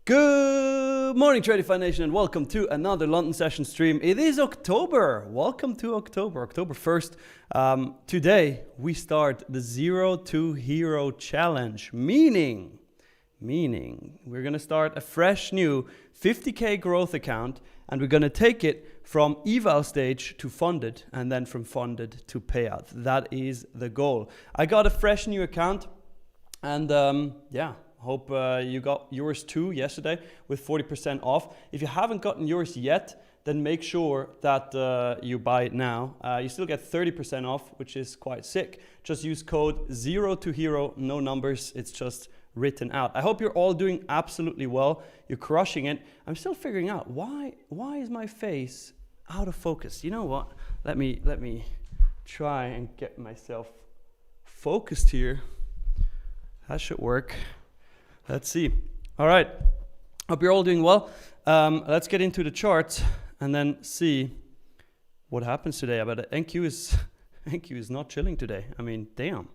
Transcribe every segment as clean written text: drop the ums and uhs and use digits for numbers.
Good morning, Tradeify Nation, and welcome to another London session stream. It is October. Welcome to October 1st. Today, we start the Zero to Hero Challenge, meaning we're going to start a fresh new 50K growth account, and we're going to take it from eval stage to funded, and then from funded to payout. That is the goal. I got a fresh new account, and hope you got yours too yesterday with 40% off. If you haven't gotten yours yet, then make sure that you buy it now. You still get 30% off, which is quite sick. Just use code ZERO2HERO, no numbers, it's just written out. I hope you're all doing absolutely well. You're crushing it. I'm still figuring out why is my face out of focus? You know what? Let me try and get myself focused here. That should work. Let's see. All right. Hope you're all doing well. Let's get into the charts and then see what happens today. But NQ is not chilling today. I mean, damn.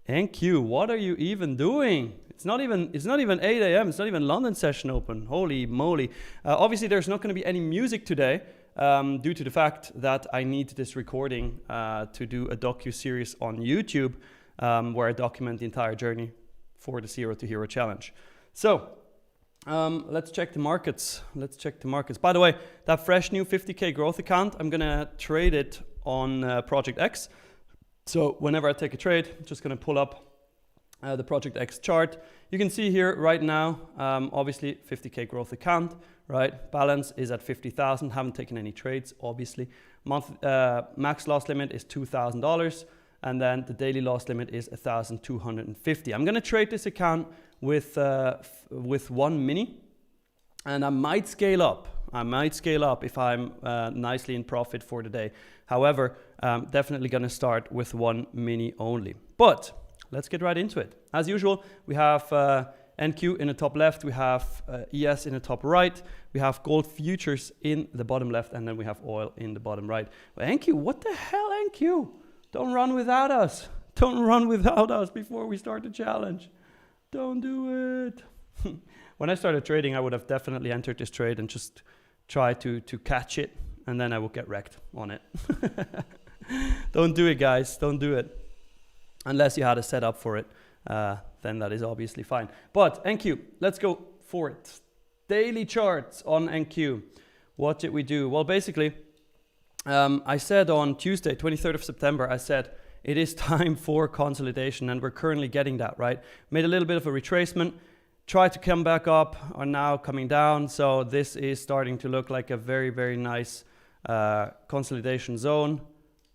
NQ, what are you even doing? It's not even 8 a.m. It's not even London session open. Holy moly. Obviously, there's not going to be any music today due to the fact that I need this recording to do a docu-series on YouTube where I document the entire journey for the Zero to Hero Challenge. So let's check the markets. By the way, that fresh new 50K growth account, I'm gonna trade it on Project X. So whenever I take a trade, I'm just gonna pull up the Project X chart. You can see here right now, obviously 50K growth account, right? Balance is at 50,000. Haven't taken any trades, obviously. Max loss limit is $2,000. And then the daily loss limit is 1,250. I'm gonna trade this account with 1 mini, and I might scale up. If I'm nicely in profit for the day. However, definitely gonna start with 1 mini only. But let's get right into it. As usual, we have NQ in the top left, we have ES in the top right, we have gold futures in the bottom left, and then we have oil in the bottom right. But NQ, what the hell, NQ? Don't run without us. Don't run without us before we start the challenge. Don't do it. When I started trading, I would have definitely entered this trade and just try to catch it, and then I would get wrecked on it. Don't do it, guys. Don't do it. Unless you had a setup for it, then that is obviously fine. But NQ, let's go for it. Daily charts on NQ. What did we do? Well, basically, I said on Tuesday, 23rd of September, I said it is time for consolidation, and we're currently getting that, right? Made a little bit of a retracement, tried to come back up, are now coming down. So this is starting to look like a very, very nice consolidation zone,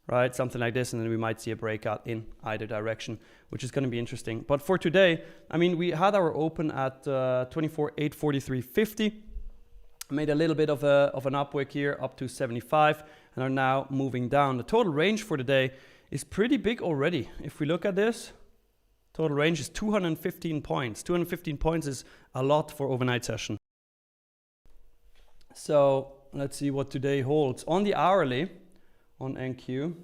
right? Something like this, and then we might see a breakout in either direction, which is going to be interesting. But for today, I mean, we had our open at 24,843.50. Made a little bit of an upwick here up to 75 and are now moving down. The total range for the day is pretty big already. If we look at this, total range is 215 points. 215 points is a lot for overnight session. So let's see what today holds. On the hourly, on NQ,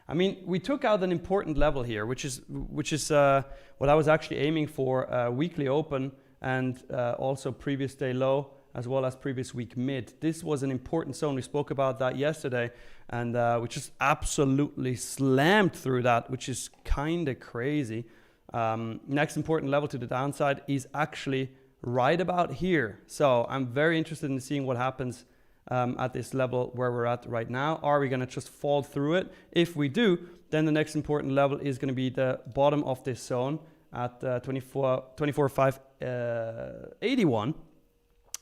I mean, we took out an important level here, which is what I was actually aiming for, weekly open and also previous day low, as well as previous week mid. This was an important zone. We spoke about that yesterday, and we just absolutely slammed through that, which is kind of crazy. Next important level to the downside is actually right about here. So I'm very interested in seeing what happens at this level where we're at right now. Are we gonna just fall through it? If we do, then the next important level is gonna be the bottom of this zone at 24,581.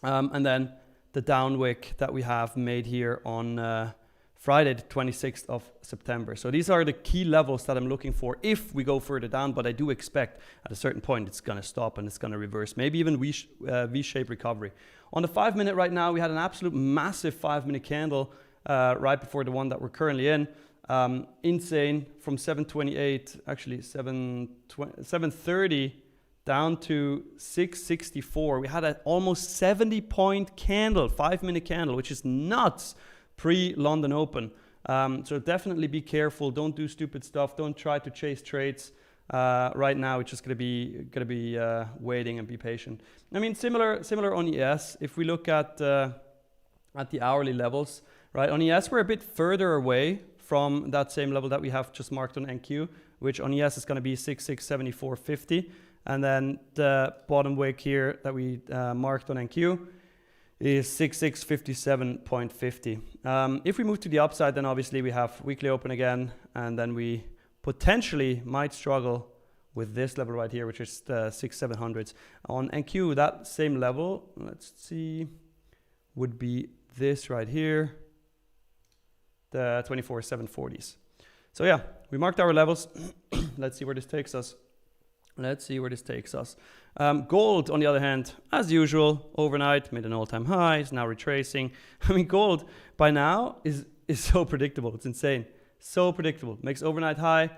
And then the downwick that we have made here on Friday, the 26th of September. So these are the key levels that I'm looking for if we go further down, but I do expect at a certain point it's going to stop and it's going to reverse, maybe even V-shaped recovery. On the 5 minute right now, we had an absolute massive 5 minute candle right before the one that we're currently in. Insane from 728, actually 730 down to 664. We had an almost 70-point candle, 5 minute candle, which is nuts pre-London Open. So definitely be careful. Don't do stupid stuff. Don't try to chase trades. Right now, it's just gonna be waiting and be patient. I mean, similar on ES. If we look at the hourly levels, right? On ES, we're a bit further away from that same level that we have just marked on NQ, which on ES is gonna be 6674.50, and then the bottom wick here that we marked on NQ is 6657.50. If we move to the upside, then obviously we have weekly open again, and then we potentially might struggle with this level right here, which is the 6700s. On NQ, that same level, let's see, would be this right here, the 24,740s. So yeah, we marked our levels. Let's see where this takes us. Gold, on the other hand, as usual, overnight made an all-time high, is now retracing. I mean, gold by now is so predictable. It's insane. So predictable. Makes overnight high,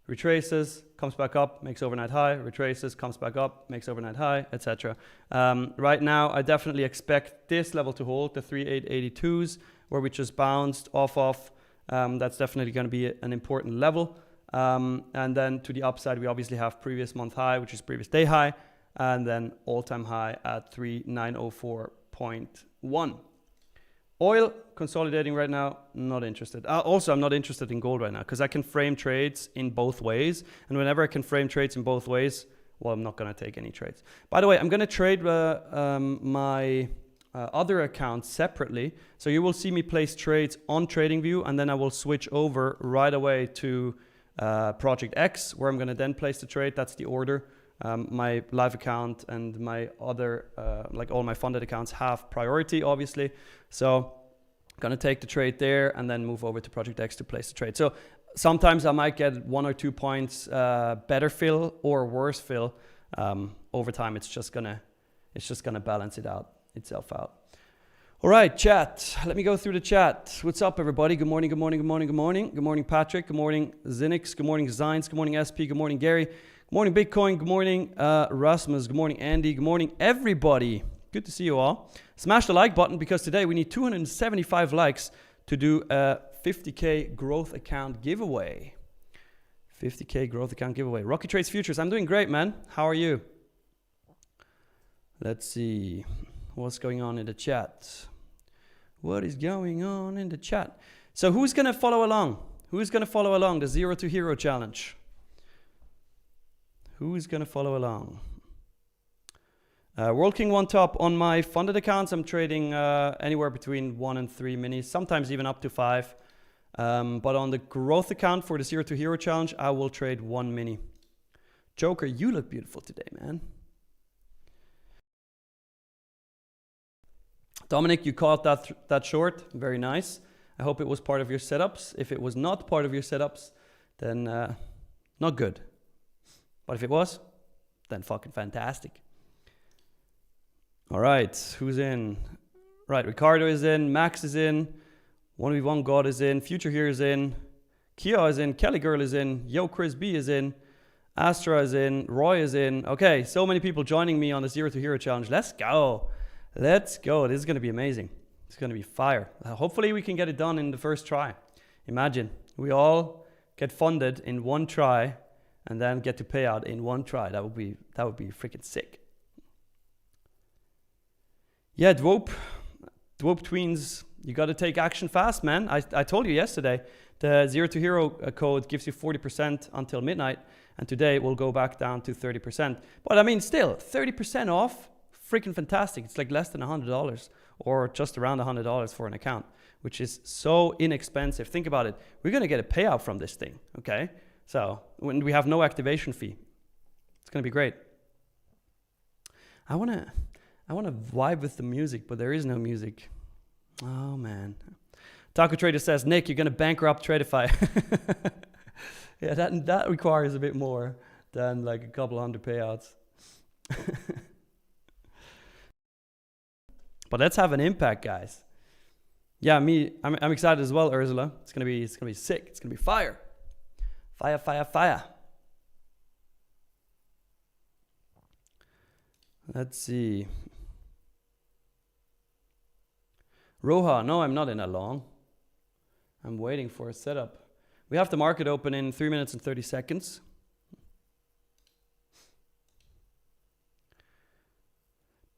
retraces, comes back up, makes overnight high, retraces, comes back up, makes overnight high, etc. Right now, I definitely expect this level to hold, the 3882s, where we just bounced off of. That's definitely going to be an important level. And then to the upside, we obviously have previous month high, which is previous day high, and then all-time high at 3904.1. Oil consolidating right now, not interested. Also, I'm not interested in gold right now because I can frame trades in both ways. And whenever I can frame trades in both ways, well, I'm not going to take any trades. By the way, I'm going to trade my other account separately. So you will see me place trades on TradingView, and then I will switch over right away to Project X, where I'm going to then place the trade. That's the order. My live account and my other, like all my funded accounts have priority, obviously. So I'm going to take the trade there and then move over to Project X to place the trade. So sometimes I might get 1 or 2 points better fill or worse fill. Over time, it's just gonna balance itself out. All right, chat. Let me go through the chat. What's up, everybody? Good morning, good morning, good morning, good morning. Good morning, Patrick. Good morning, Zinix. Good morning, Zines. Good morning, SP. Good morning, Gary. Good morning, Bitcoin. Good morning, Rasmus. Good morning, Andy. Good morning, everybody. Good to see you all. Smash the like button because today we need 275 likes to do a 50K growth account giveaway. 50K growth account giveaway. Rocky Trades Futures. I'm doing great, man. How are you? Let's see. What's going on in the chat? What is going on in the chat? So who's going to follow along? Who's going to follow along the Zero to Hero challenge? Who's going to follow along? World King 1 top. On my funded accounts, I'm trading anywhere between 1 and 3 minis, sometimes even up to 5. But on the growth account for the Zero to Hero challenge, I will trade 1 mini. Joker, you look beautiful today, man. Dominic, you caught that short. Very nice. I hope it was part of your setups. If it was not part of your setups, then not good. But if it was, then fucking fantastic. All right, who's in? Right, Ricardo is in, Max is in, 1v1 God is in, Future Here is in, Kia is in, Kelly Girl is in, Yo Chris B is in, Astra is in, Roy is in. Okay, so many people joining me on the Zero to Hero challenge. Let's go. Let's go. This is going to be amazing. It's going to be fire. Hopefully we can get it done in the first try. Imagine we all get funded in 1 try and then get to pay out in 1 try. That would be freaking sick. Yeah, Dwope Tweens, you got to take action fast, man. I told you yesterday, the Zero to Hero code gives you 40% until midnight, and today it will go back down to 30%. But I mean, still, 30% off, freaking fantastic. It's like less than $100 or just around $100 for an account, which is so inexpensive. Think about it. We're going to get a payout from this thing, okay? So when we have no activation fee, it's going to be great. I want to vibe with the music, but there is no music. Oh, man. Taco Trader says, Nick, you're going to bankrupt Tradeify. Yeah, that requires a bit more than like a couple hundred payouts. But let's have an impact, guys. Yeah, I'm excited as well, Ursula. It's gonna be sick. It's gonna be fire. Fire, fire, fire. Let's see. Roha, no, I'm not in a long. I'm waiting for a setup. We have the market open in 3 minutes and 30 seconds.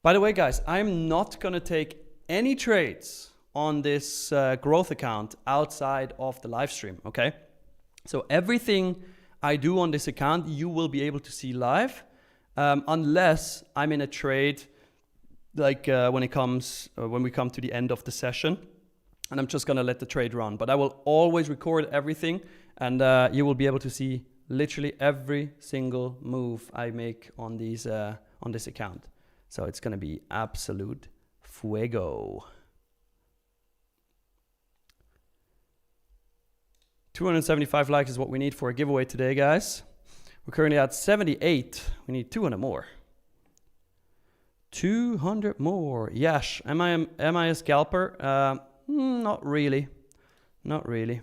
By the way, guys, I'm not going to take any trades on this growth account outside of the live stream, okay? So everything I do on this account, you will be able to see live, unless I'm in a trade, like when we come to the end of the session, and I'm just gonna let the trade run. But I will always record everything, and you will be able to see literally every single move I make on these on this account. So it's gonna be absolute fuego. 275 likes is what we need for a giveaway today, guys. We're currently at 78. We need 200 more. 200 more. Yash, am I a scalper? Not really. Not really.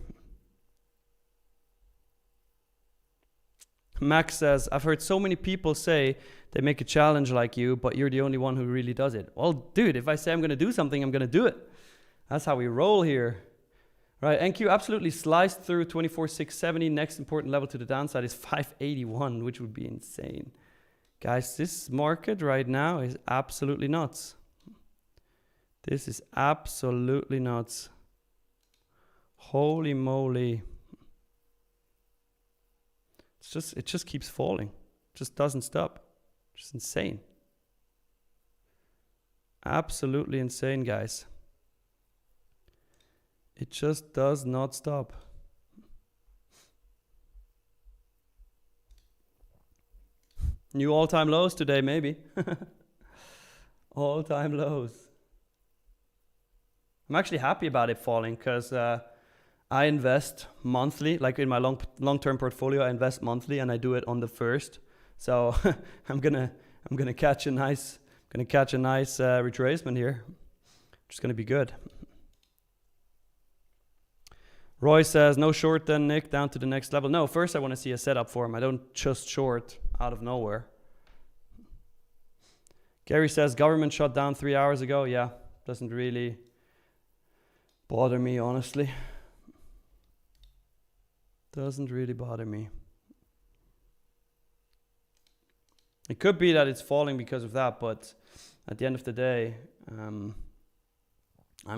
Max says, I've heard so many people say they make a challenge like you, but you're the only one who really does it. Well, dude, if I say I'm going to do something, I'm going to do it. That's how we roll here. Right, NQ absolutely sliced through 24,670. Next important level to the downside is 581, which would be insane. Guys, this market right now is absolutely nuts. This is absolutely nuts. Holy moly. It just keeps falling. It just doesn't stop. Just insane. Absolutely insane, guys. It just does not stop. New all-time lows today, maybe. All-time lows. I'm actually happy about it falling because I invest monthly, like in my long-term portfolio. I invest monthly, and I do it on the 1st. So I'm gonna catch a nice retracement here. Just gonna be good. Roy says, no short then, Nick, down to the next level. No, first I want to see a setup for him. I don't just short out of nowhere. Gary says, government shut down 3 hours ago. Yeah, doesn't really bother me, honestly. Doesn't really bother me. It could be that it's falling because of that, but at the end of the day, I'm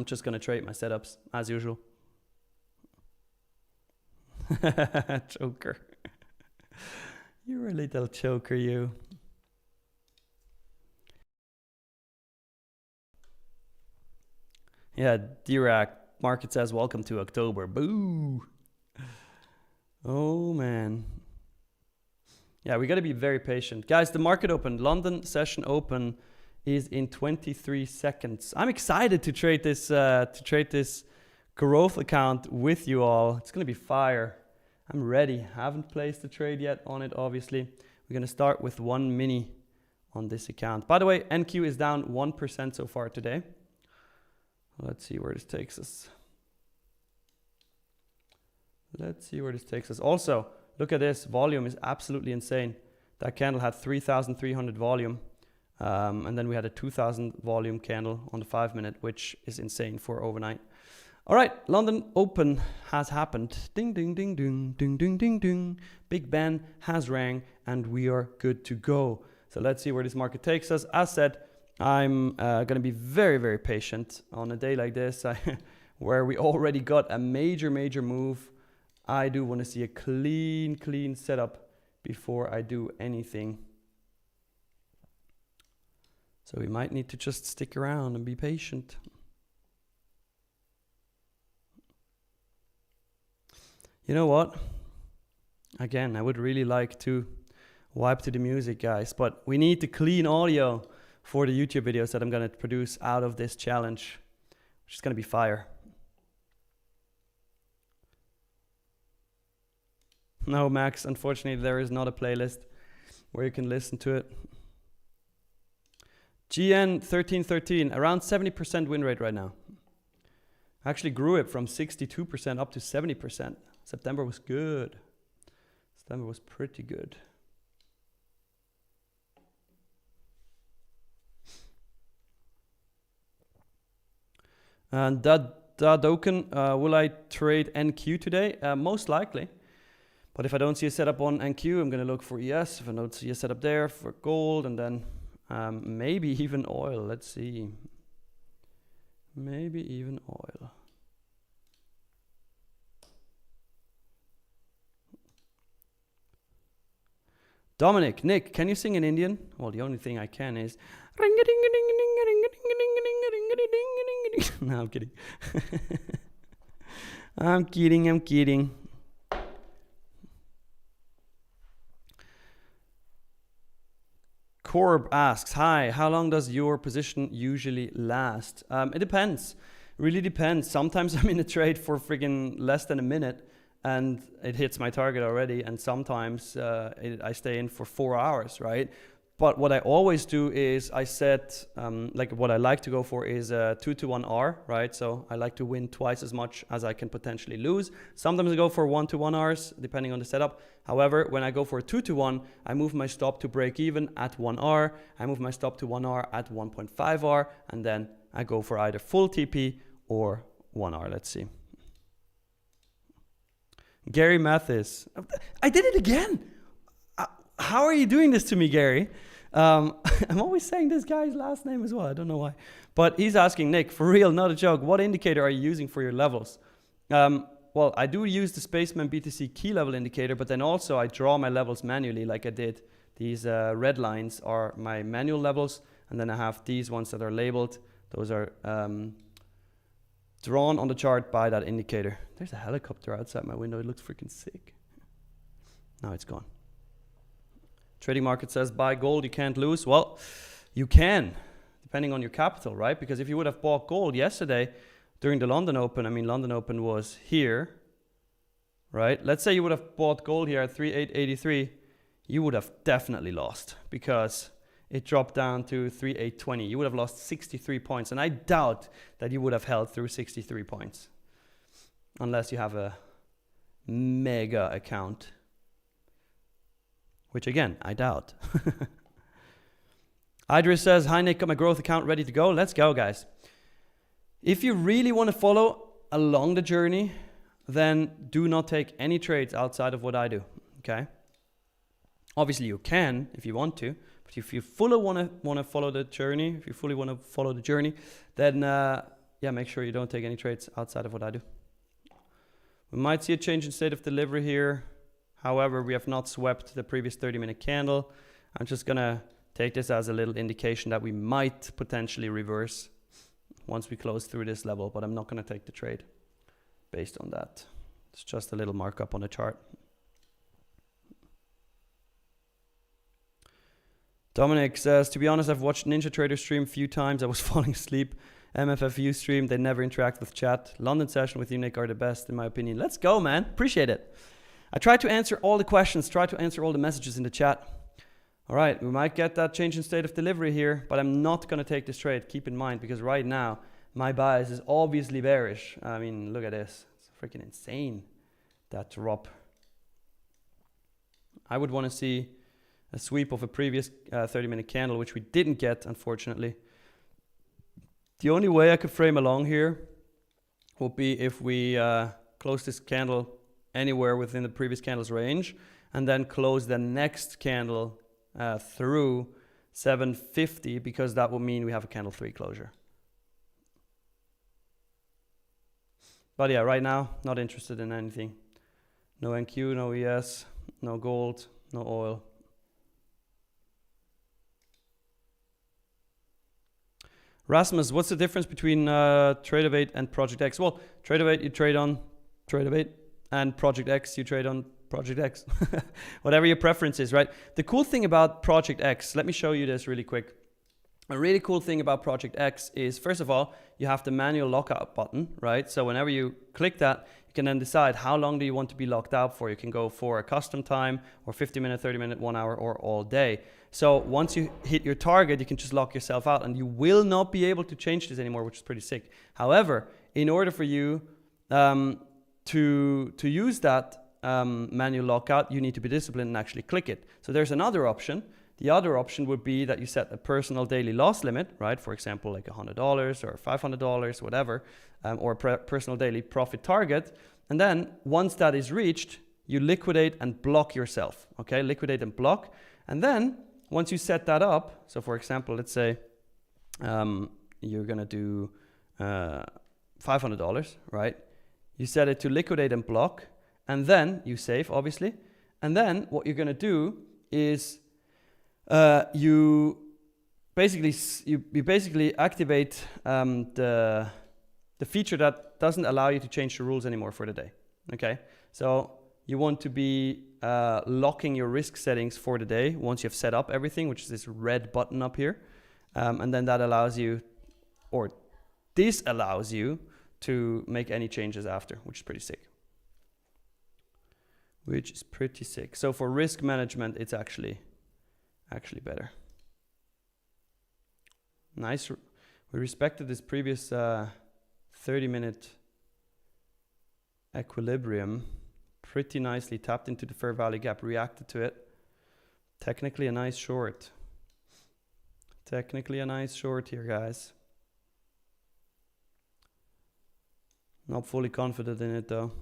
just going to trade my setups as usual. Choker. You're a little choker, you. Yeah, Dirac. Market says, welcome to October. Boo. Oh, man. Yeah, we got to be very patient. Guys, the market opened. London session open is in 23 seconds. I'm excited to trade this growth account with you all. It's going to be fire. I'm ready. Haven't placed the trade yet on it, obviously. We're going to start with 1 mini on this account. By the way, NQ is down 1% so far today. Let's see where this takes us. Let's see where this takes us. Also, look at this. Volume is absolutely insane. That candle had 3,300 volume. And then we had a 2,000 volume candle on the 5-minute, which is insane for overnight. All right, London Open has happened. Ding, ding, ding, ding, ding, ding, ding, ding. Big Ben has rang, and we are good to go. So let's see where this market takes us. As said, I'm going to be very, very patient on a day like this, where we already got a major move. I do want to see a clean setup before I do anything. So we might need to just stick around and be patient. You know what? Again, I would really like to wipe to the music, guys, but we need the clean audio for the YouTube videos that I'm going to produce out of this challenge, which is going to be fire. No, Max, unfortunately, there is not a playlist where you can listen to it. GN 1313, around 70% win rate right now. I actually grew it from 62% up to 70%. September was good. September was pretty good. And Dadoken, will I trade NQ today? Most likely. But if I don't see a setup on NQ, I'm going to look for ES. If I don't see a setup there, for gold, and then Maybe even oil. Let's see. Maybe even oil. Dominic, Nick, can you sing in Indian? Well, the only thing I can is no, I'm kidding. I'm kidding. Corb asks, hi, how long does your position usually last? It depends. Really depends. Sometimes I'm in a trade for friggin' less than a minute and it hits my target already. And sometimes I stay in for 4 hours, right? But what I always do is I set, like what I like to go for is a 2-to-1 R, right? So I like to win twice as much as I can potentially lose. Sometimes I go for 1-to-1 Rs, depending on the setup. However, when I go for a 2-to-1, I move my stop to break even at 1 R. I move my stop to 1 R at 1.5 R. And then I go for either full TP or 1 R. Let's see. Gary Mathis. I did it again. How are you doing this to me, Gary? I'm always saying this guy's last name as well. I don't know why. But he's asking, Nick, for real, not a joke, what indicator are you using for your levels? Well, I do use the Spaceman BTC key level indicator, but then also I draw my levels manually like I did. These red lines are my manual levels, and then I have these ones that are labeled. Those are drawn on the chart by that indicator. There's a helicopter outside my window. It looks freaking sick. Now it's gone. Trading Market says, buy gold, you can't lose. Well, you can, depending on your capital, right? Because if you would have bought gold yesterday during the London Open, I mean, London Open was here, right? Let's say you would have bought gold here at 3,883, you would have definitely lost because it dropped down to 3,820. You would have lost 63 points. And I doubt that you would have held through 63 points unless you have a mega account. Which again, I doubt. Idris says, hi Nick, got my growth account ready to go. Let's go, guys. If you really want to follow along the journey, then do not take any trades outside of what I do, okay? Obviously you can if you want to, but if you fully want to follow the journey, then yeah, make sure you don't take any trades outside of what I do. We might see a change in state of delivery here. However, we have not swept the previous 30-minute candle. I'm just going to take this as a little indication that we might potentially reverse once we close through this level, but I'm not going to take the trade based on that. It's just a little markup on the chart. Dominic says, to be honest, I've watched Ninja Trader stream a few times. I was falling asleep. MFFU stream, they never interact with chat. London session with you, Nick, are the best, in my opinion. Let's go, man. Appreciate it. I try to answer all the questions, try to answer all the messages in the chat. All right, we might get that change in state of delivery here, but I'm not going to take this trade. Keep in mind, because right now, my bias is obviously bearish. I mean, look at this. It's freaking insane, that drop. I would want to see a sweep of a previous 30-minute candle, which we didn't get, unfortunately. The only way I could frame along here would be if we close this candle anywhere within the previous candle's range and then close the next candle through 750, because that will mean we have a candle 3 closure. But yeah, right now, not interested in anything. No NQ, no ES, no gold, no oil. Rasmus, what's the difference between Tradeify and Project X? Well, Tradeify, you trade on Tradeify, and Project X, you trade on Project X. Whatever your preference is, right? The cool thing about Project X, let me show you this really quick. A really cool thing about Project X is, first of all, you have the manual lockout button, right? So whenever you click that, you can then decide how long do you want to be locked out for. You can go for a custom time, or 50-minute, 30-minute, 1 hour, or all day. So once you hit your target, you can just lock yourself out, and you will not be able to change this anymore, which is pretty sick. However, in order for you to use that manual lockout, you need to be disciplined and actually click it. So there's another option. The other option would be that you set a personal daily loss limit, right? For example, like $100 or $500, whatever, or a personal daily profit target. And then once that is reached, you liquidate and block yourself, okay? Liquidate and block. And then once you set that up, so for example, let's say you're gonna do $500, right? You set it to liquidate and block, and then you save, obviously. And then what you're gonna do is you basically activate the feature that doesn't allow you to change the rules anymore for the day. Okay, so you want to be locking your risk settings for the day once you've set up everything, which is this red button up here, and then that allows you, or this allows you, to make any changes after, which is pretty sick. So for risk management, it's actually better. Nice. We respected this previous 30-minute equilibrium pretty nicely, tapped into the fair value gap, reacted to it. Technically a nice short. Technically a nice short here, guys. Not fully confident in it though.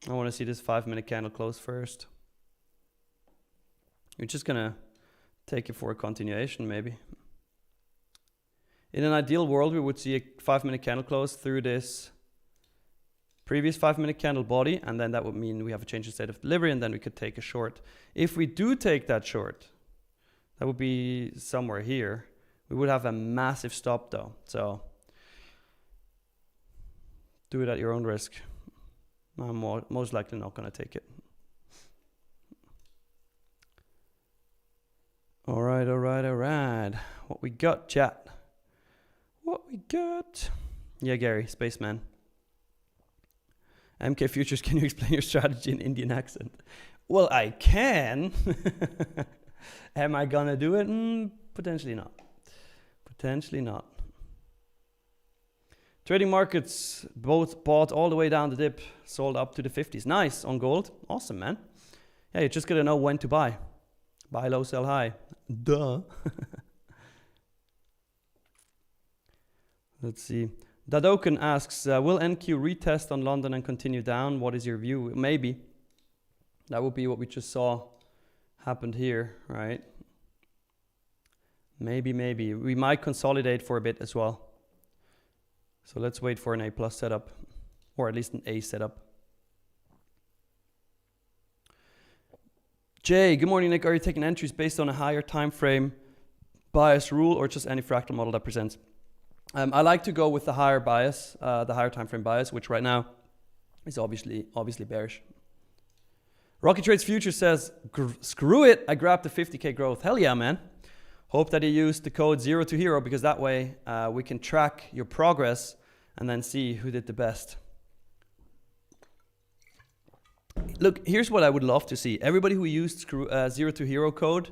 I want to see this 5-minute candle close first. We're just gonna take it for a continuation maybe. In an ideal world, we would see a 5-minute candle close through this previous 5-minute candle body, and then that would mean we have a change in state of delivery, and then we could take a short. If we do take that short, that would be somewhere here. We would have a massive stop though, so do it at your own risk. I'm most likely not going to take it. All right. What we got, chat? What we got? Yeah, Gary, spaceman. MK Futures, can you explain your strategy in Indian accent? Well, I can. Am I gonna do it? Potentially not. Potentially not. Trading markets both bought all the way down the dip, sold up to the 50s. Nice on gold. Awesome, man. Yeah, you just gotta know when to buy. Buy low, sell high. Duh. Let's see. Dadoken asks, will NQ retest on London and continue down? What is your view? Maybe. That would be what we just saw happened here, right? Maybe. We might consolidate for a bit as well. So let's wait for an A+ setup, or at least an A setup. Jay, good morning, Nick. Are you taking entries based on a higher time frame bias rule, or just any fractal model that presents? I like to go with the higher bias, the higher time frame bias, which right now is obviously bearish. Rocky Trades Future says, screw it, I grabbed the 50K growth. Hell yeah, man. Hope that you use the code 0 to hero, because that way we can track your progress and then see who did the best. Look, here's what I would love to see. Everybody who used 0 to hero code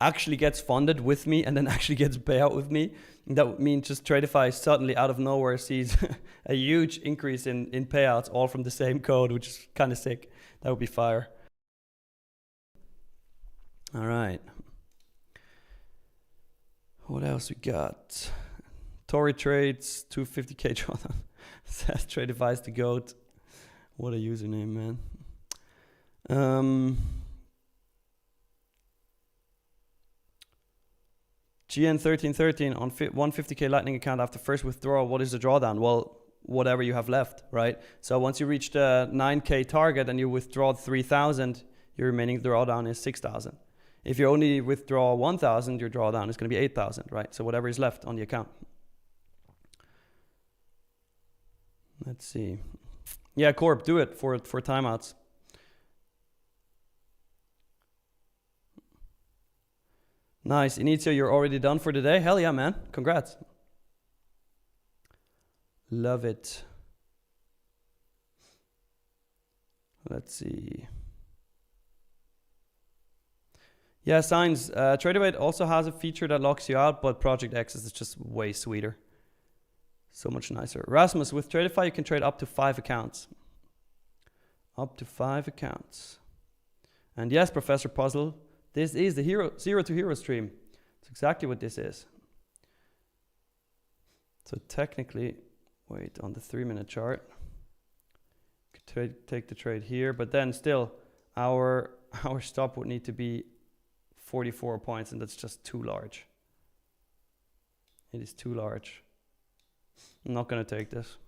actually gets funded with me and then actually gets payout with me. And that would mean just Tradeify suddenly out of nowhere sees a huge increase in payouts, all from the same code, which is kind of sick. That would be fire. All right. What else we got? Tory Trades, 250K drawdown. Says Tradeify's the GOAT. What a username, man. GN1313 on 150K Lightning account after first withdrawal. What is the drawdown? Well, whatever you have left, right? So once you reach the 9K target and you withdraw 3,000, your remaining drawdown is 6,000. If you only withdraw 1,000, your drawdown is going to be 8,000, right? So whatever is left on the account. Let's see. Yeah, Corp, do it for timeouts. Nice. Inizio, you're already done for the day? Hell yeah, man. Congrats. Love it. Let's see. Yeah, Signs. Tradeify also has a feature that locks you out, but Project X is just way sweeter. So much nicer. Rasmus, with Tradeify, you can trade up to 5 accounts. Up to 5 accounts. And yes, Professor Puzzle, this is the 0 to hero stream. It's exactly what this is. So technically, wait, on the 3-minute chart, could take the trade here, but then still, our stop would need to be 44 points, and that's just too large. It is too large. I'm not going to take this.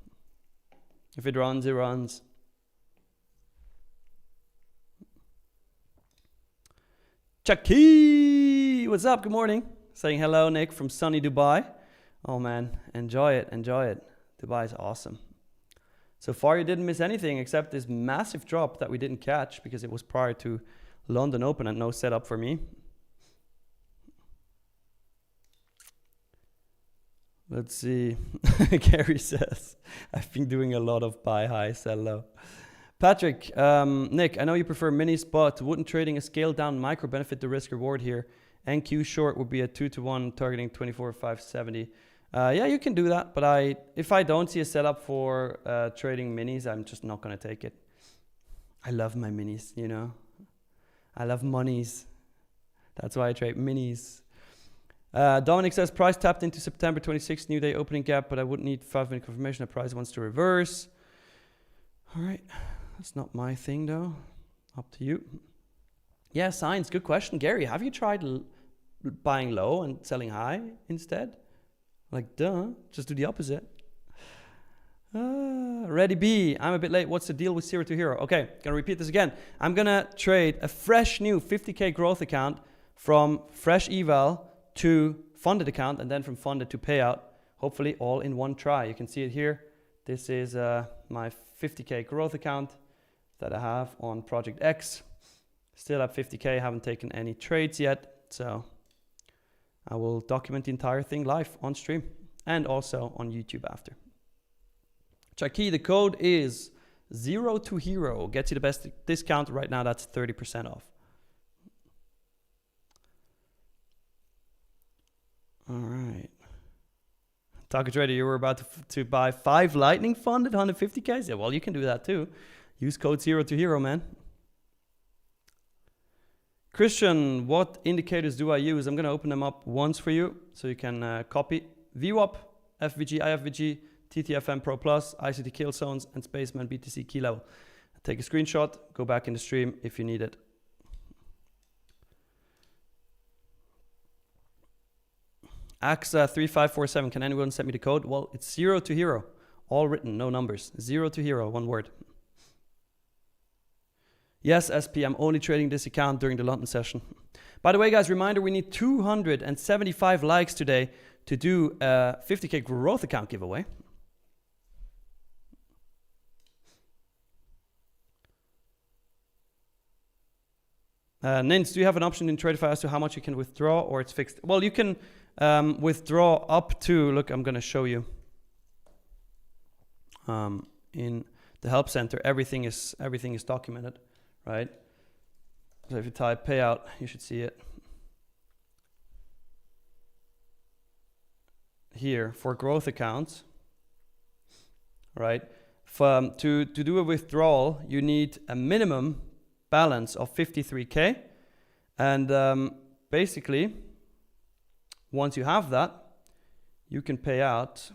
If it runs, it runs. Chucky! What's up? Good morning. Saying hello, Nick, from sunny Dubai. Oh man, enjoy it, enjoy it. Dubai is awesome. So far you didn't miss anything except this massive drop that we didn't catch because it was prior to London Open and no setup for me. Let's see. Gary says, I've been doing a lot of buy high, sell low. Patrick, Nick, I know you prefer minis, but wouldn't trading a scaled down micro benefit the risk reward here? NQ short would be a 2-to-1 targeting 24,570. Yeah, you can do that, but if I don't see a setup for trading minis, I'm just not going to take it. I love my minis, you know. I love monies. That's why I trade minis. Dominic says, price tapped into September 26th, new day opening gap, but I wouldn't need 5-minute confirmation. The price wants to reverse. All right. That's not my thing, though. Up to you. Yeah, signs. Good question. Gary, have you tried buying low and selling high instead? Like, duh. Just do the opposite. Ready B. I'm a bit late. What's the deal with 0 to hero? Okay, gonna repeat this again. I'm gonna trade a fresh new 50K growth account from fresh eval to funded account and then from funded to payout. Hopefully all in one try. You can see it here. This is my 50K growth account that I have on Project X. Still have 50K, haven't taken any trades yet. So I will document the entire thing live on stream and also on YouTube after. Chaki, the code is 0 to hero. Gets you the best discount right now. That's 30% off. All right. Taco Trader, you were about to buy 5 Lightning funded 150Ks? Yeah, well, you can do that too. Use code 0 to hero, man. Christian, what indicators do I use? I'm going to open them up once for you so you can copy. VWAP, FVG, IFVG, TTFM Pro Plus, ICT kill zones, and Spaceman BTC key level. Take a screenshot, go back in the stream if you need it. AXA3547, can anyone send me the code? Well, it's 0 to hero. All written, no numbers. 0 to hero, one word. Yes, SP, I'm only trading this account during the London session. By the way, guys, reminder, we need 275 likes today to do a 50K growth account giveaway. Nins, do you have an option in Tradeify as to how much you can withdraw or it's fixed? Well, you can withdraw up to, look, I'm going to show you. In the help center, everything is documented, right? So if you type payout, you should see it. Here for growth accounts, right? To do a withdrawal, you need a minimum balance of 53K. And basically, once you have that, you can pay out.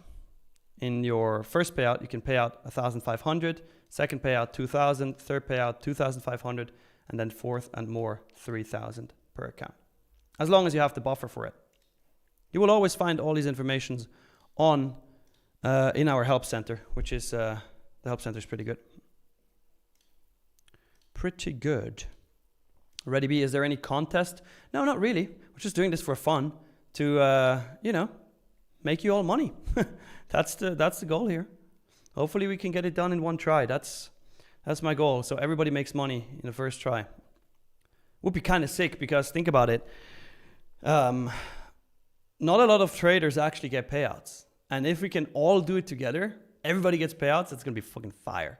In your first payout, you can pay out 1,500, second payout 2,000, third payout 2,500, and then fourth and more 3,000 per account. As long as you have the buffer for it. You will always find all these informations on in our help center, which is the help center is pretty good. Pretty good. Ready B, is there any contest? No, not really. We're just doing this for fun to you know, make you all money. That's the goal here. Hopefully we can get it done in one try. That's my goal. So everybody makes money in the first try. Would be kind of sick because think about it. Not a lot of traders actually get payouts. And if we can all do it together, everybody gets payouts, it's going to be fucking fire.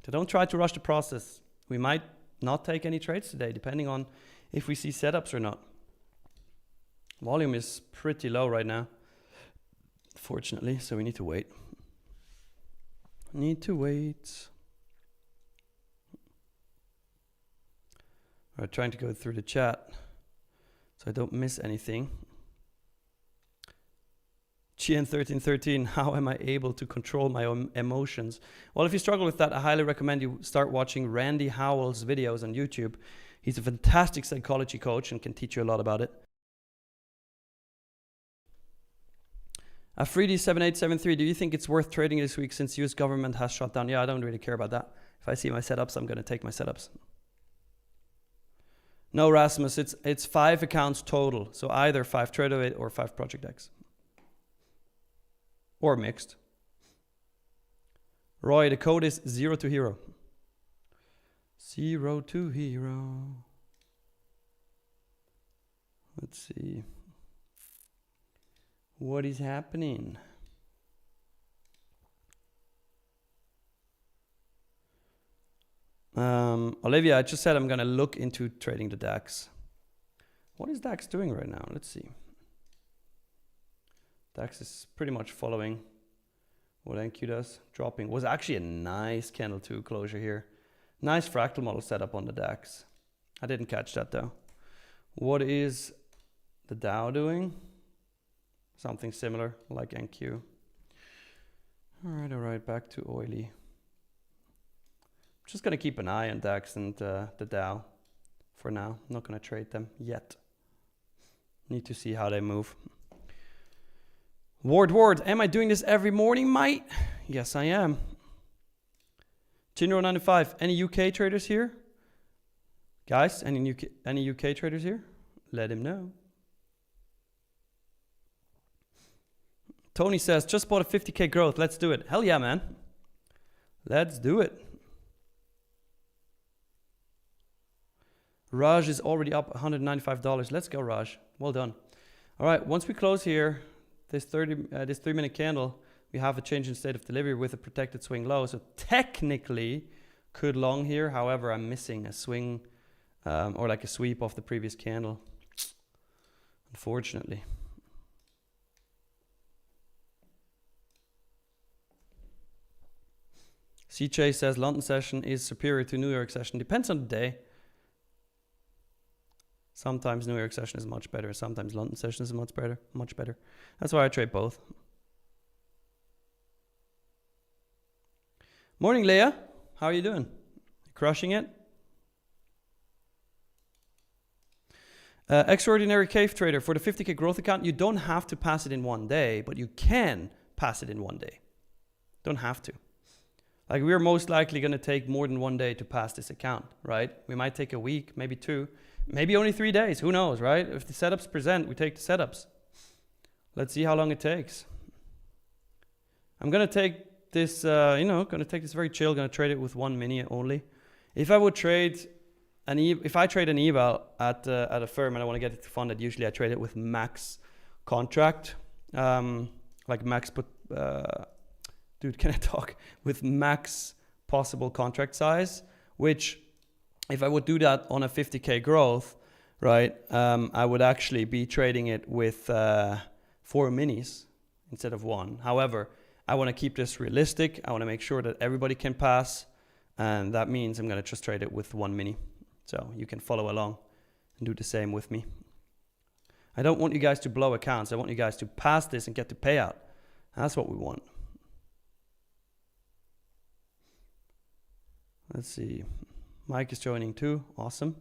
So don't try to rush the process. We might not take any trades today, depending on if we see setups or not. Volume is pretty low right now, fortunately, so we need to wait. Need to wait. All right, trying to go through the chat so I don't miss anything. GN1313, how am I able to control my own emotions? Well, if you struggle with that, I highly recommend you start watching Randy Howell's videos on YouTube. He's a fantastic psychology coach and can teach you a lot about it. Afridi7873, do you think it's worth trading this week since US government has shut down? Yeah, I don't really care about that. If I see my setups, I'm going to take my setups. No, Rasmus, it's 5 accounts total. So either 5 Tradeify or 5 Project X. Or mixed. Roy, the code is 0 to hero. 0 to hero. Let's see. What is happening? Olivia, I just said I'm going to look into trading the DAX. What is DAX doing right now? Let's see. DAX is pretty much following what NQ does. Dropping. Was actually a nice candle 2 closure here. Nice fractal model setup on the DAX. I didn't catch that though. What is the Dow doing? Something similar like NQ. All right, back to oily. Just going to keep an eye on DAX and the Dow for now. I'm not going to trade them yet. Need to see how they move. Ward, am I doing this every morning, mate? Yes, I am. Chinro95, any UK traders here? Guys, any UK traders here? Let him know. Tony says, just bought a 50K growth. Let's do it. Hell yeah, man. Let's do it. Raj is already up $195. Let's go, Raj. Well done. All right, once we close here, this 3-minute candle, we have a change in state of delivery with a protected swing low. So technically could long here. However, I'm missing a swing or like a sweep off the previous candle. Unfortunately. CJ says London session is superior to New York session. Depends on the day. Sometimes New York session is much better. Sometimes London session is much better. That's why I trade both. Morning, Leah. How are you doing? Crushing it? Extraordinary cave trader. For the 50K growth account, you don't have to pass it in one day, but you can pass it in one day. Don't have to. Like, we're most likely going to take more than 1 day to pass this account, right? We might take a week, maybe 2, maybe only 3 days. Who knows, right? If the setups present, we take the setups. Let's see how long it takes. I'm going to take this, going to take this very chill, going to trade it with 1 mini only. If I would trade if I trade an eval at a firm and I want to get it to funded, usually I trade it with max contract, like max put, dude, can I talk? With max possible contract size, which if I would do that on a 50K growth, right, I would actually be trading it with 4 minis instead of 1. However, I want to keep this realistic. I want to make sure that everybody can pass. And that means I'm going to just trade it with 1 mini. So you can follow along and do the same with me. I don't want you guys to blow accounts. I want you guys to pass this and get the payout. That's what we want. Let's see. Mike is joining too. Awesome.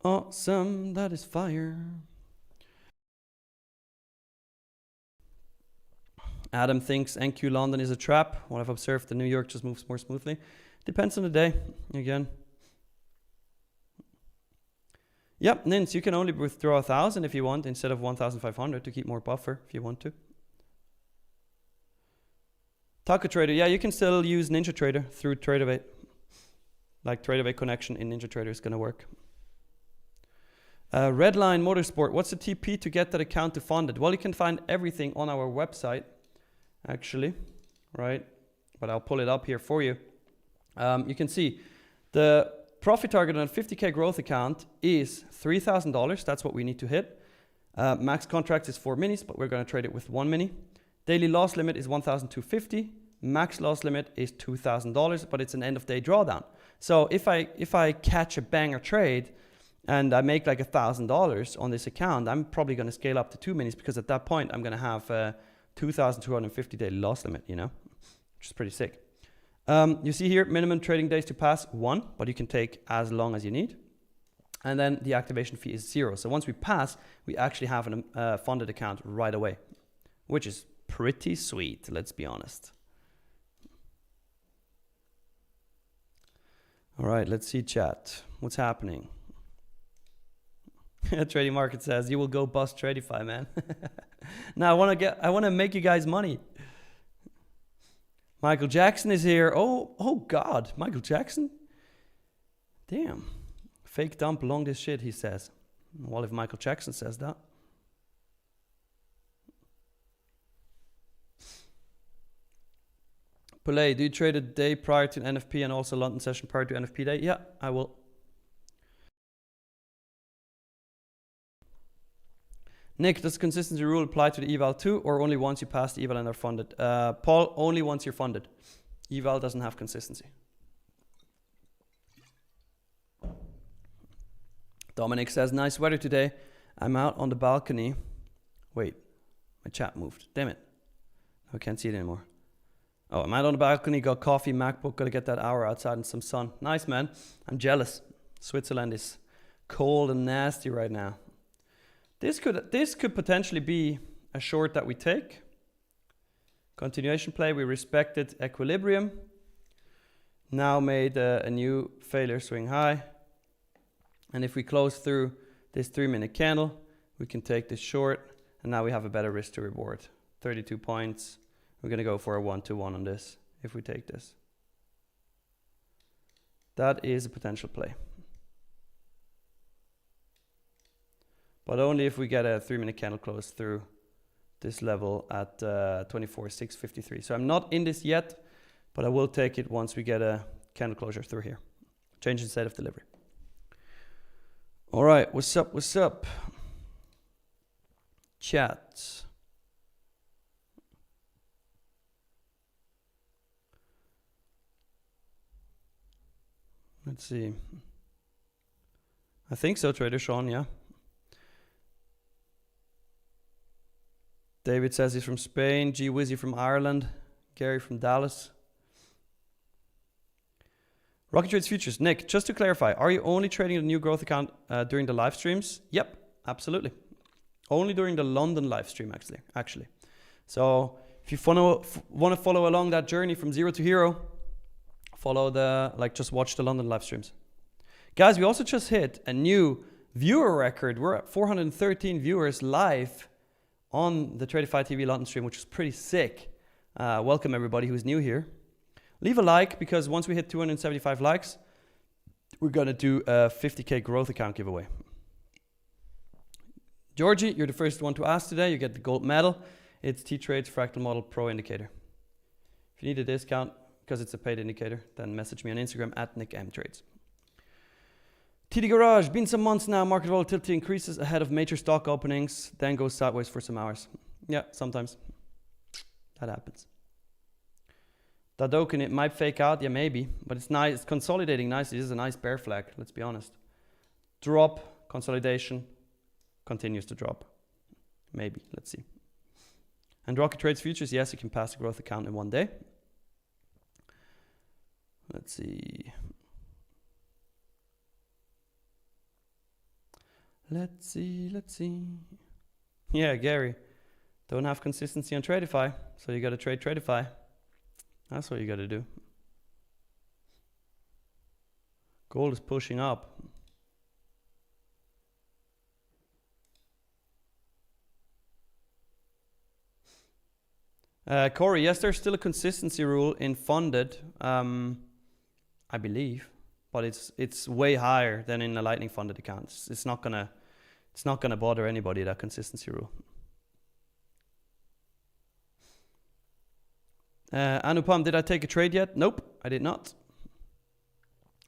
Awesome. That is fire. Adam thinks NQ London is a trap. What I've observed, the New York just moves more smoothly. Depends on the day, again. Yep, Nins, you can only withdraw 1,000 if you want instead of 1,500 to keep more buffer if you want to. Taco Trader, yeah, you can still use Ninja Trader through Tradeify. Like Tradeify connection in Ninja Trader is going to work. Redline Motorsport, what's the TP to get that account to funded? Well, you can find everything on our website, actually, right? But I'll pull it up here for you. You can see the profit target on a 50K growth account is $3,000. That's what we need to hit. Max contract is 4 minis, but we're going to trade it with 1 mini. Daily loss limit is $1,250. Max loss limit is $2,000, but it's an end of day drawdown. So if I catch a banger trade and I make like $1,000 on this account, I'm probably going to scale up to 2 minis because at that point I'm going to have 2,250 day loss limit, you know, which is pretty sick. You see here, minimum trading days to pass 1, but you can take as long as you need. And then the activation fee is 0. So once we pass, we actually have a funded account right away, which is pretty sweet, let's be honest. All right, let's see chat. What's happening? Trading Market says, you will go bust Tradeify, man. Now I want to make you guys money. Michael Jackson is here. Oh God, Michael Jackson? Damn. Fake dump along this shit, he says. Well, if Michael Jackson says that. Pele, do you trade a day prior to an NFP and also London session prior to NFP day? Yeah, I will. Nick, does the consistency rule apply to the eval too, or only once you pass the eval and are funded? Paul, only once you're funded. Eval doesn't have consistency. Dominic says, nice weather today. I'm out on the balcony. Wait, my chat moved. Damn it. I can't see it anymore. Oh, I'm out on the balcony, got coffee, MacBook, gotta get that hour outside in some sun. Nice, man. I'm jealous. Switzerland is cold and nasty right now. This could potentially be a short that we take. Continuation play, we respected equilibrium. Now made a new failure swing high. And if we close through this 3-minute candle, we can take this short. And now we have a better risk to reward. 32 points. We're going to go for a 1-to-1 on this if we take this. That is a potential play. But only if we get a 3-minute candle close through this level at 24,653. So I'm not in this yet, but I will take it once we get a candle closure through here. Change in state of delivery. All right, what's up, what's up? Chat. Let's see. I think so, Trader Sean, yeah. David says he's from Spain. G Wizzy from Ireland. Gary from Dallas. Rocket Trades Futures. Nick, just to clarify, are you only trading the new growth account during the live streams? Yep, absolutely. Only during the London live stream, actually. So if you want to follow along that journey from zero to hero, just watch the London live streams. Guys, we also just hit a new viewer record. We're at 413 viewers live on the Tradeify TV London stream, which is pretty sick. Welcome everybody who's new here. Leave a like, because once we hit 275 likes, we're gonna do a 50K growth account giveaway. Georgie, you're the first one to ask today. You get the gold medal. It's T-Trade's Fractal Model Pro Indicator. If you need a discount, because it's a paid indicator, then message me on Instagram at NickMTrades. TD Garage, been some months now, market volatility increases ahead of major stock openings, then goes sideways for some hours. Yeah, sometimes. That happens. Dadoken, it might fake out, yeah, maybe, but it's nice, it's consolidating nicely. This is a nice bear flag, let's be honest. Drop, consolidation, continues to drop. Maybe, let's see. And Rocket Trades Futures, yes, you can pass the growth account in one day. Let's see. Let's see. Yeah, Gary, don't have consistency on Tradeify, so you got to trade Tradeify. That's what you got to do. Gold is pushing up. Corey, yes, there's still a consistency rule in funded, I believe, but it's way higher than in the Lightning funded accounts. It's not gonna bother anybody, that consistency rule. Anupam, did I take a trade yet? Nope, I did not.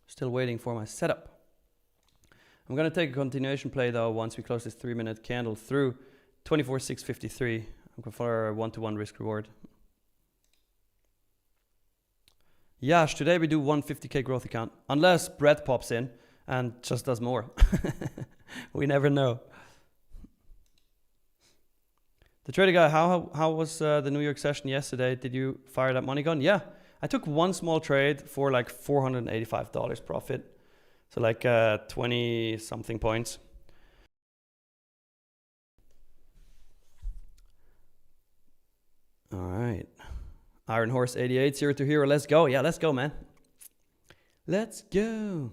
Still waiting for my setup. I'm gonna take a continuation play though once we close this 3-minute candle through 24,653. I'm going for a 1-to-1 risk reward. Yash, today we do 150K growth account. Unless Brett pops in and just does more. We never know. The trader guy, how was the New York session yesterday? Did you fire that money gun? Yeah, I took one small trade for like $485 profit. So like 20 something points. All right. Iron Horse 88, 0 to hero. Let's go. Yeah, let's go, man. Let's go.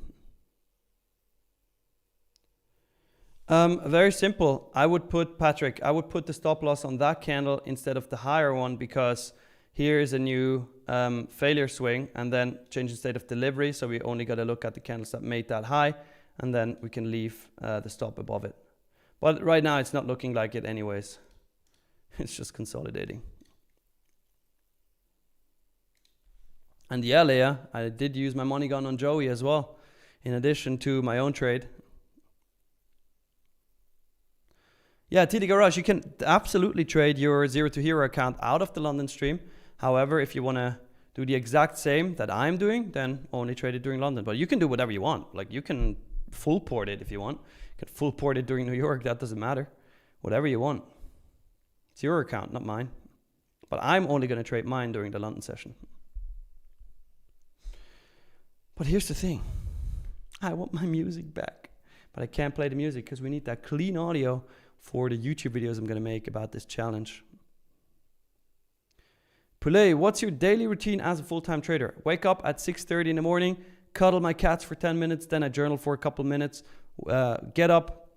Very simple. I would put the stop loss on that candle instead of the higher one, because here is a new failure swing and then change the state of delivery. So we only got to look at the candles that made that high, and then we can leave the stop above it. But right now it's not looking like it anyways. It's just consolidating. And yeah, Leah, I did use my money gun on Joey as well, in addition to my own trade. Yeah, TD Garage, you can absolutely trade your 0 to hero account out of the London stream. However, if you want to do the exact same that I'm doing, then only trade it during London. But you can do whatever you want. Like, you can full port it if you want. You can full port it during New York. That doesn't matter. Whatever you want. It's your account, not mine. But I'm only going to trade mine during the London session. But here's the thing. I want my music back. But I can't play the music because we need that clean audio for the YouTube videos I'm going to make about this challenge. Poulet, what's your daily routine as a full-time trader? Wake up at 6:30 in the morning, cuddle my cats for 10 minutes, then I journal for a couple of minutes, get up,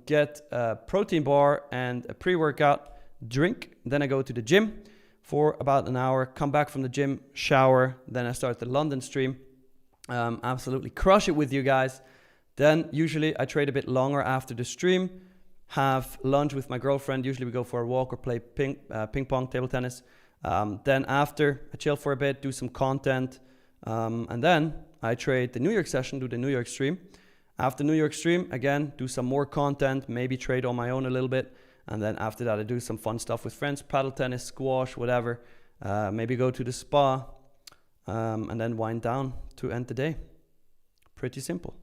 get a protein bar and a pre-workout drink. Then I go to the gym for about an hour, come back from the gym, shower, then I start the London stream. Absolutely crush it with you guys. Then usually I trade a bit longer after the stream, have lunch with my girlfriend. Usually we go for a walk or play ping pong, table tennis. Then after I chill for a bit, do some content, and then I trade the New York session, do the New York stream. After New York stream, again, do some more content, maybe trade on my own a little bit. And then after that, I do some fun stuff with friends, paddle tennis, squash, whatever. Maybe go to the spa, and then wind down to end the day. Pretty simple.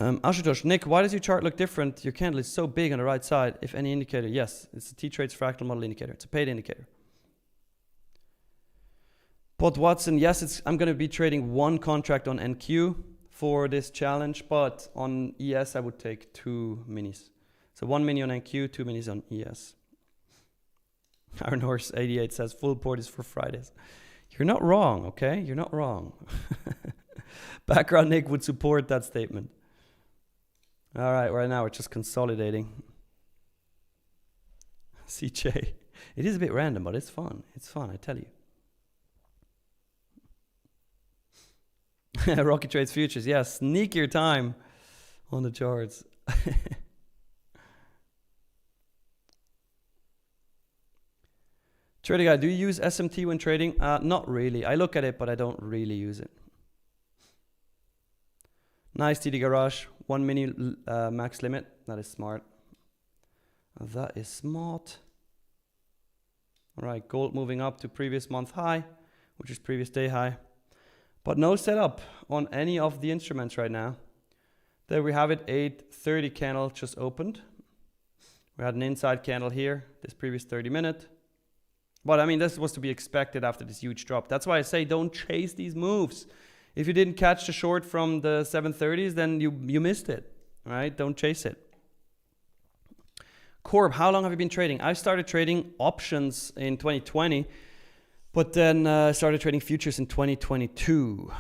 Ashutosh, Nick, why does your chart look different? Your candle is so big on the right side. If any indicator, yes, it's a T-Trades fractal model indicator. It's a paid indicator. But Watson, yes, I'm going to be trading one contract on NQ for this challenge, but on ES I would take 2 minis. So 1 mini on NQ, 2 minis on ES. Iron Horse 88 says full port is for Fridays. You're not wrong, okay? You're not wrong. Background Nick would support that statement. All right, right now we're just consolidating. CJ. It is a bit random, but it's fun. It's fun, I tell you. Rocky Trades Futures. Yeah, sneak your time on the charts. Trader guy, do you use SMT when trading? Not really. I look at it, but I don't really use it. Nice TD Garage. 1 mini max limit. That is smart. That is smart. All right, gold moving up to previous month high, which is previous day high. But no setup on any of the instruments right now. There we have it, 8:30 candle just opened. We had an inside candle here, this previous 30-minute. But I mean, this was to be expected after this huge drop. That's why I say don't chase these moves. If you didn't catch the short from the 730s, then you missed it, all right? Don't chase it. Corb, how long have you been trading? I started trading options in 2020, but then started trading futures in 2022.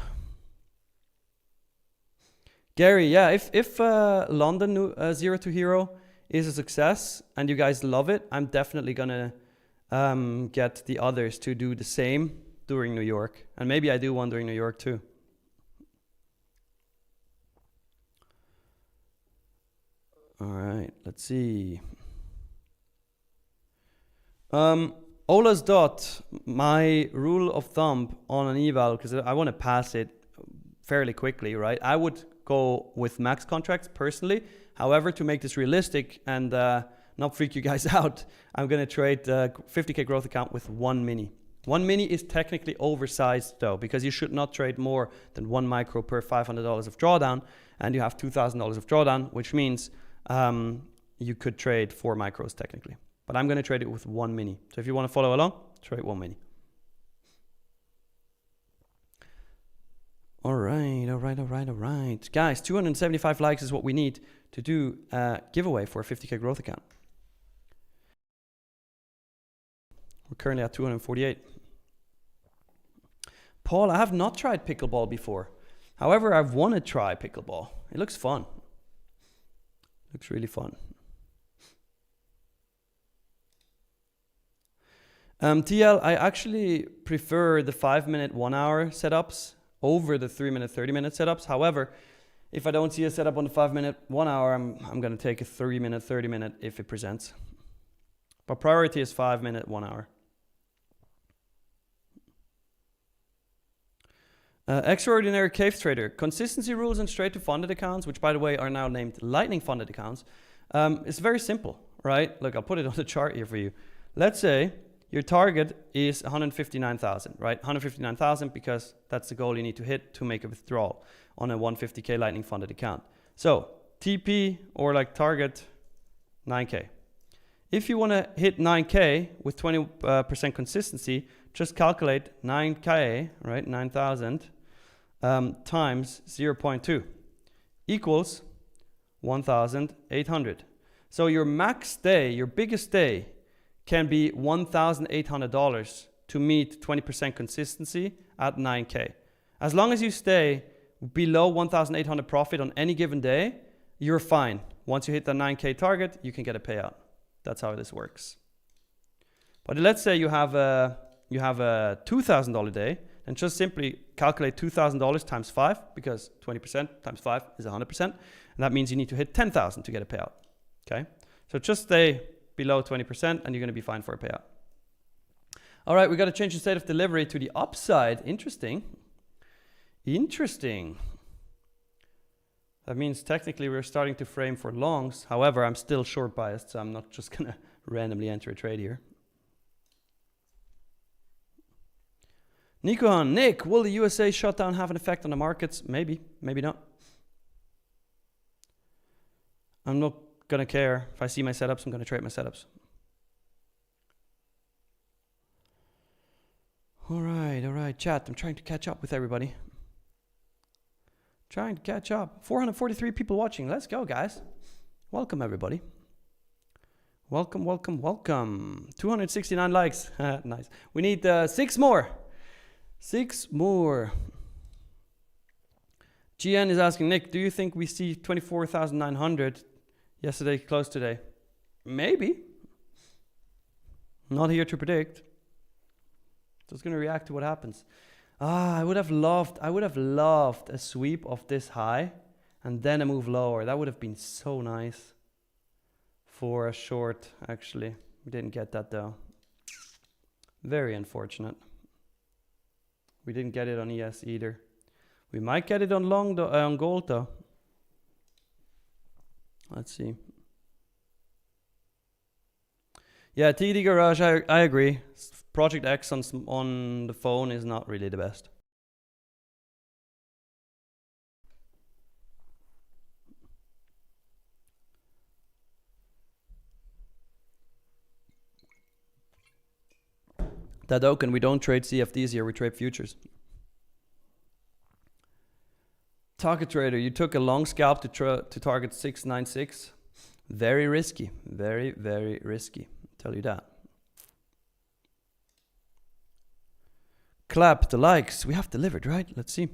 Gary, yeah, if London 0 to hero is a success and you guys love it, I'm definitely gonna get the others to do the same during New York. And maybe I do one during New York too. All right, let's see. Ola's dot, my rule of thumb on an eval, because I want to pass it fairly quickly, right? I would go with max contracts personally. However, to make this realistic and not freak you guys out, I'm going to trade 50K growth account with 1 mini. 1 mini is technically oversized though, because you should not trade more than 1 micro per $500 of drawdown, and you have $2,000 of drawdown, which means you could trade 4 micros technically. But I'm going to trade it with 1 mini. So if you want to follow along, trade 1 mini. All right. Guys, 275 likes is what we need to do a giveaway for a 50K growth account. We're currently at 248. Paul, I have not tried pickleball before. However, I want to try pickleball. It looks fun. Looks really fun. TL, I actually prefer the 5-minute 1 hour setups over the 3-minute 30-minute setups. However, if I don't see a setup on the 5-minute 1 hour, I'm going to take a 3-minute 30-minute if it presents. But priority is 5-minute 1 hour. Extraordinary cave trader. Consistency rules and straight to funded accounts, which by the way are now named lightning funded accounts. It's very simple, right? Look, I'll put it on the chart here for you. Let's say your target is 159,000, right? 159,000 because that's the goal you need to hit to make a withdrawal on a 150K lightning funded account. So TP or like target 9K. If you want to hit 9K with 20% consistency, just calculate 9K, right? 9,000 times 0.2 equals 1,800. So your max day, your biggest day, can be $1,800 to meet 20% consistency at 9K. As long as you stay below 1,800 profit on any given day, you're fine. Once you hit the 9K target, you can get a payout. That's how this works. But let's say you have a $2,000 day, and just simply calculate $2,000 times 5, because 20% times 5 is 100%, and that means you need to hit 10,000 to get a payout. Okay, so just stay below 20%, and you're going to be fine for a payout. All right, we got to change the state of delivery to the upside. Interesting. That means technically we're starting to frame for longs. However, I'm still short biased, so I'm not just going to randomly enter a trade here. Nick, will the USA shutdown have an effect on the markets? Maybe, maybe not. I'm not going to care. If I see my setups, I'm going to trade my setups. All right, chat. I'm trying to catch up with everybody. Trying to catch up. 443 people watching. Let's go, guys. Welcome, everybody. Welcome. 269 likes. Nice. We need 6 more. 6 more. GN is asking, Nick, do you think we see 24,900 yesterday close today? Maybe. Not here to predict. Just going to react to what happens. I would have loved a sweep of this high and then a move lower. That would have been so nice for a short, actually. We didn't get that though. Very unfortunate. We didn't get it on ES either. We might get it on long though, on gold though. Let's see. Yeah, TD Garage, I agree. Project X on the phone is not really the best. That token, we don't trade CFDs here, we trade futures. Target trader, you took a long scalp to target 696. Very risky, very, very risky. I'll tell you that. Clap the likes. We have delivered, right? Let's see.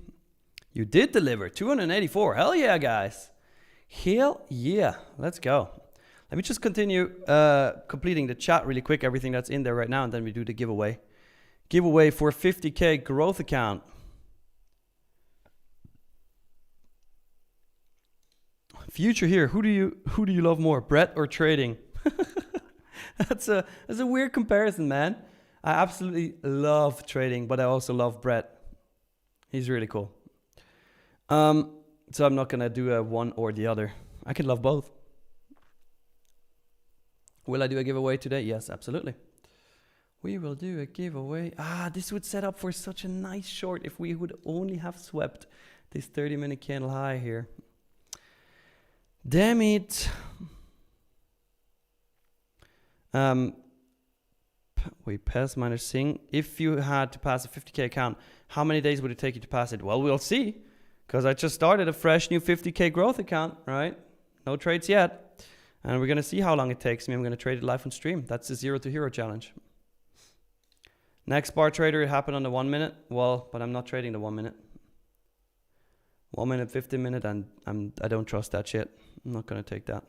You did deliver. 284. Hell yeah, guys. Hell yeah. Let's go. Let me just continue completing the chat really quick. Everything that's in there right now. And then we do the giveaway. Giveaway for 50K growth account. Future here. Who do you love more? Brett or trading? That's a weird comparison, man. I absolutely love trading, but I also love Brett. He's really cool. So I'm not going to do a one or the other. I can love both. Will I do a giveaway today? Yes, absolutely. We will do a giveaway. This would set up for such a nice short if we would only have swept this 30-minute candle high here. Damn it. Wait, pass minus sing. If you had to pass a 50K account, how many days would it take you to pass it? Well, we'll see, because I just started a fresh new 50K growth account, right? No trades yet. And we're going to see how long it takes me. I'm going to trade it live on stream. That's the 0 to hero challenge. Next bar trader, it happened on the 1 minute. Well, but I'm not trading the 1 minute. 1 minute, 15 minute, and I don't trust that shit. I'm not going to take that.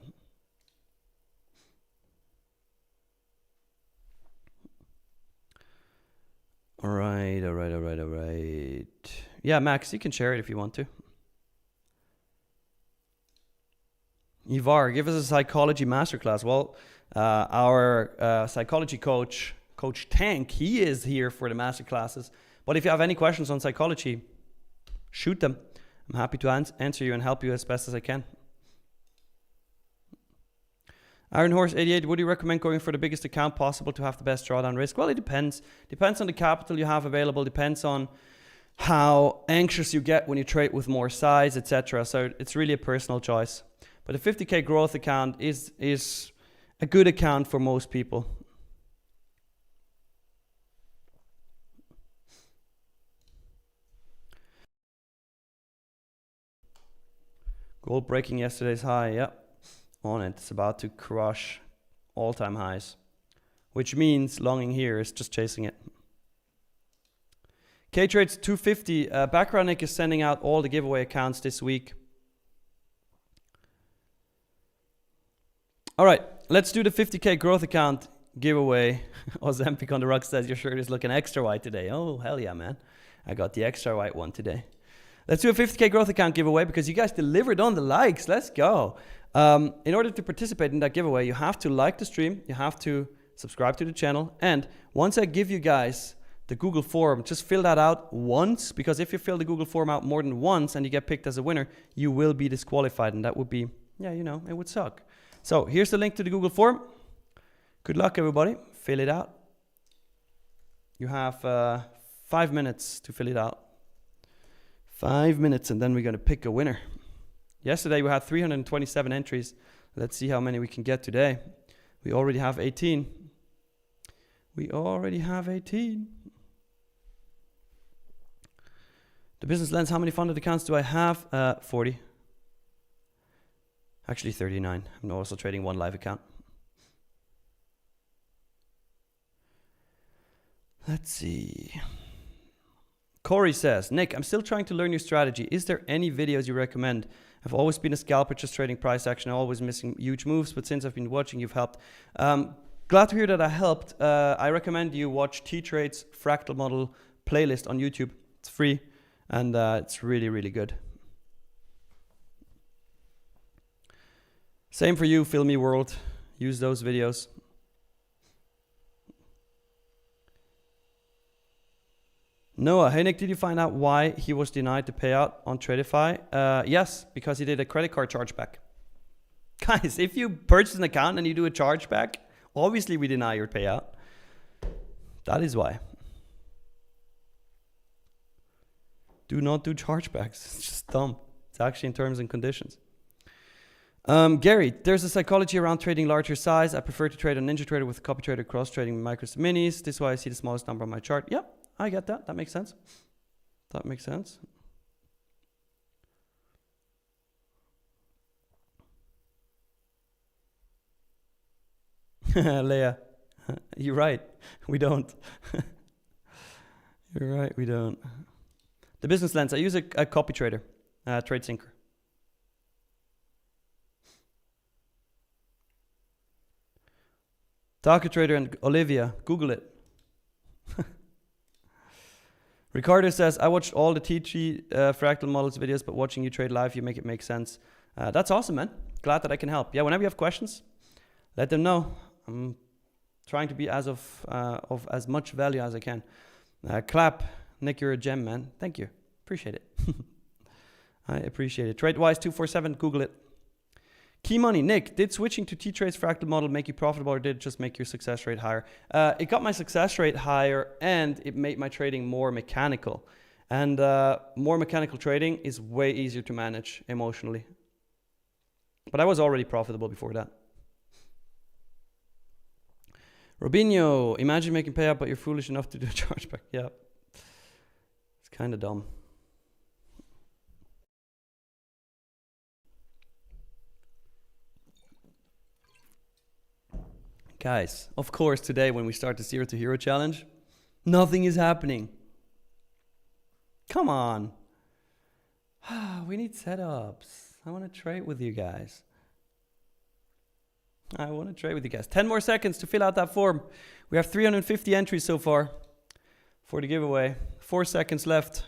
All right. Yeah, Max, you can share it if you want to. Ivar, give us a psychology masterclass. Well, our psychology coach, Coach Tank, he is here for the masterclasses. But if you have any questions on psychology, shoot them. I'm happy to answer you and help you as best as I can. Iron Horse 88, would you recommend going for the biggest account possible to have the best drawdown risk? Well, it depends. Depends on the capital you have available. Depends on how anxious you get when you trade with more size, etc. So it's really a personal choice. But a 50K growth account is a good account for most people. Gold breaking yesterday's high, yep. On it. It's about to crush all-time highs, which means longing here is just chasing it. K-Trades 250. Background Nick is sending out all the giveaway accounts this week. All right, let's do the 50K growth account giveaway. Ozempic on the Rock says your shirt is looking extra white today. Oh, hell yeah, man. I got the extra white one today. Let's do a 50K growth account giveaway because you guys delivered on the likes. Let's go. In order to participate in that giveaway, you have to like the stream, you have to subscribe to the channel, and once I give you guys the Google form, just fill that out once, because if you fill the Google form out more than once and you get picked as a winner, you will be disqualified, and that would be, yeah, you know, it would suck. So here's the link to the Google form. Good luck, everybody. Fill it out. You have 5 minutes to fill it out. 5 minutes, and then we're going to pick a winner. Yesterday we had 327 entries. Let's see how many we can get today. We already have 18. We already have 18. The business lens, how many funded accounts do I have? 40. Actually 39. I'm also trading one live account. Let's see. Corey says, Nick, I'm still trying to learn your strategy. Is there any videos you recommend? I've always been a scalper, just trading price action, always missing huge moves, but since I've been watching, you've helped. Glad to hear that I helped. I recommend you watch T-Trade's fractal model playlist on YouTube. It's free, and it's really, really good. Same for you, Filmy World. Use those videos. Noah, hey Nick, did you find out why he was denied the payout on Tradeify? Yes, because he did a credit card chargeback. Guys, if you purchase an account and you do a chargeback, obviously we deny your payout. That is why. Do not do chargebacks. It's just dumb. It's actually in terms and conditions. Gary, there's a psychology around trading larger size. I prefer to trade on NinjaTrader with copy trader cross trading micros to minis. This is why I see the smallest number on my chart. Yep. I get that. That makes sense. That makes sense. Leah, you're right. We don't. You're right. We don't. The business lens. I use a copy trader, trade syncer. Taka Trader and Olivia, Google it. Ricardo says, I watched all the TG fractal models videos, but watching you trade live, you make it make sense. That's awesome, man. Glad that I can help. Yeah, whenever you have questions, let them know. I'm trying to be of as much value as I can. Clap. Nick, you're a gem, man. Thank you. Appreciate it. I appreciate it. TradeWise 247, Google it. Key money. Nick, did switching to T-Trade's fractal model make you profitable, or did it just make your success rate higher? It got my success rate higher, and it made my trading more mechanical. And more mechanical trading is way easier to manage emotionally. But I was already profitable before that. Robinho, imagine making payout, but you're foolish enough to do a chargeback. Yeah. It's kind of dumb. Guys, of course, today when we start the 0 to hero challenge, nothing is happening. Come on. We need setups. I want to trade with you guys. 10 more seconds to fill out that form. We have 350 entries so far for the giveaway. 4 seconds left.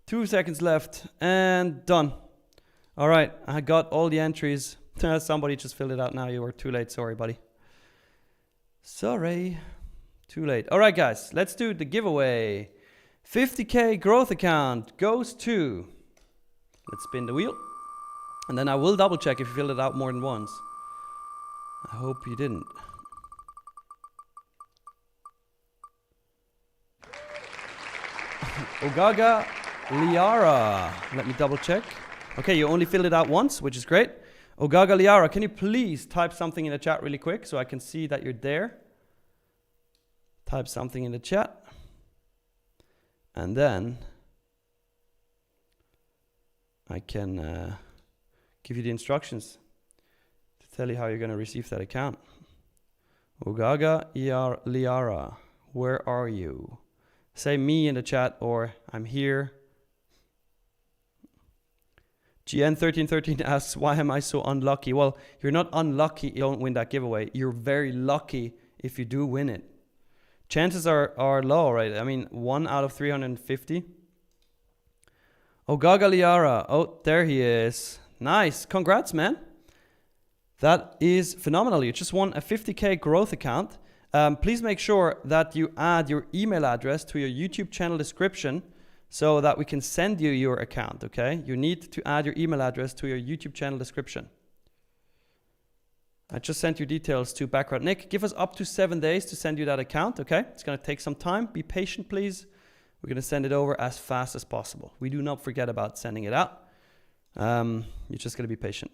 2 seconds left. And done. All right. I got all the entries. Somebody just filled it out now. You were too late. Sorry, buddy. Sorry. Too late. All right, guys. Let's do the giveaway. 50K growth account goes to... Let's spin the wheel. And then I will double check if you filled it out more than once. I hope you didn't. Ogaga Liara. Let me double check. Okay, you only filled it out once, which is great. Ogaga Liara, can you please type something in the chat really quick so I can see that you're there? Type something in the chat. And then I can give you the instructions to tell you how you're going to receive that account. Ogaga Liara, where are you? Say me in the chat or I'm here. GN1313 asks, why am I so unlucky? Well, you're not unlucky if you don't win that giveaway. You're very lucky if you do win it. Chances are low, right? I mean, 1 out of 350. Ogaga Liara. Oh, there he is. Nice. Congrats, man. That is phenomenal. You just won a 50K growth account. Please make sure that you add your email address to your YouTube channel description so that we can send you your account, okay? You need to add your email address to your YouTube channel description. I just sent your details to Backrot Nick. Give us up to 7 days to send you that account, okay? It's gonna take some time. Be patient, please. We're gonna send it over as fast as possible. We do not forget about sending it out. You're just gonna be patient.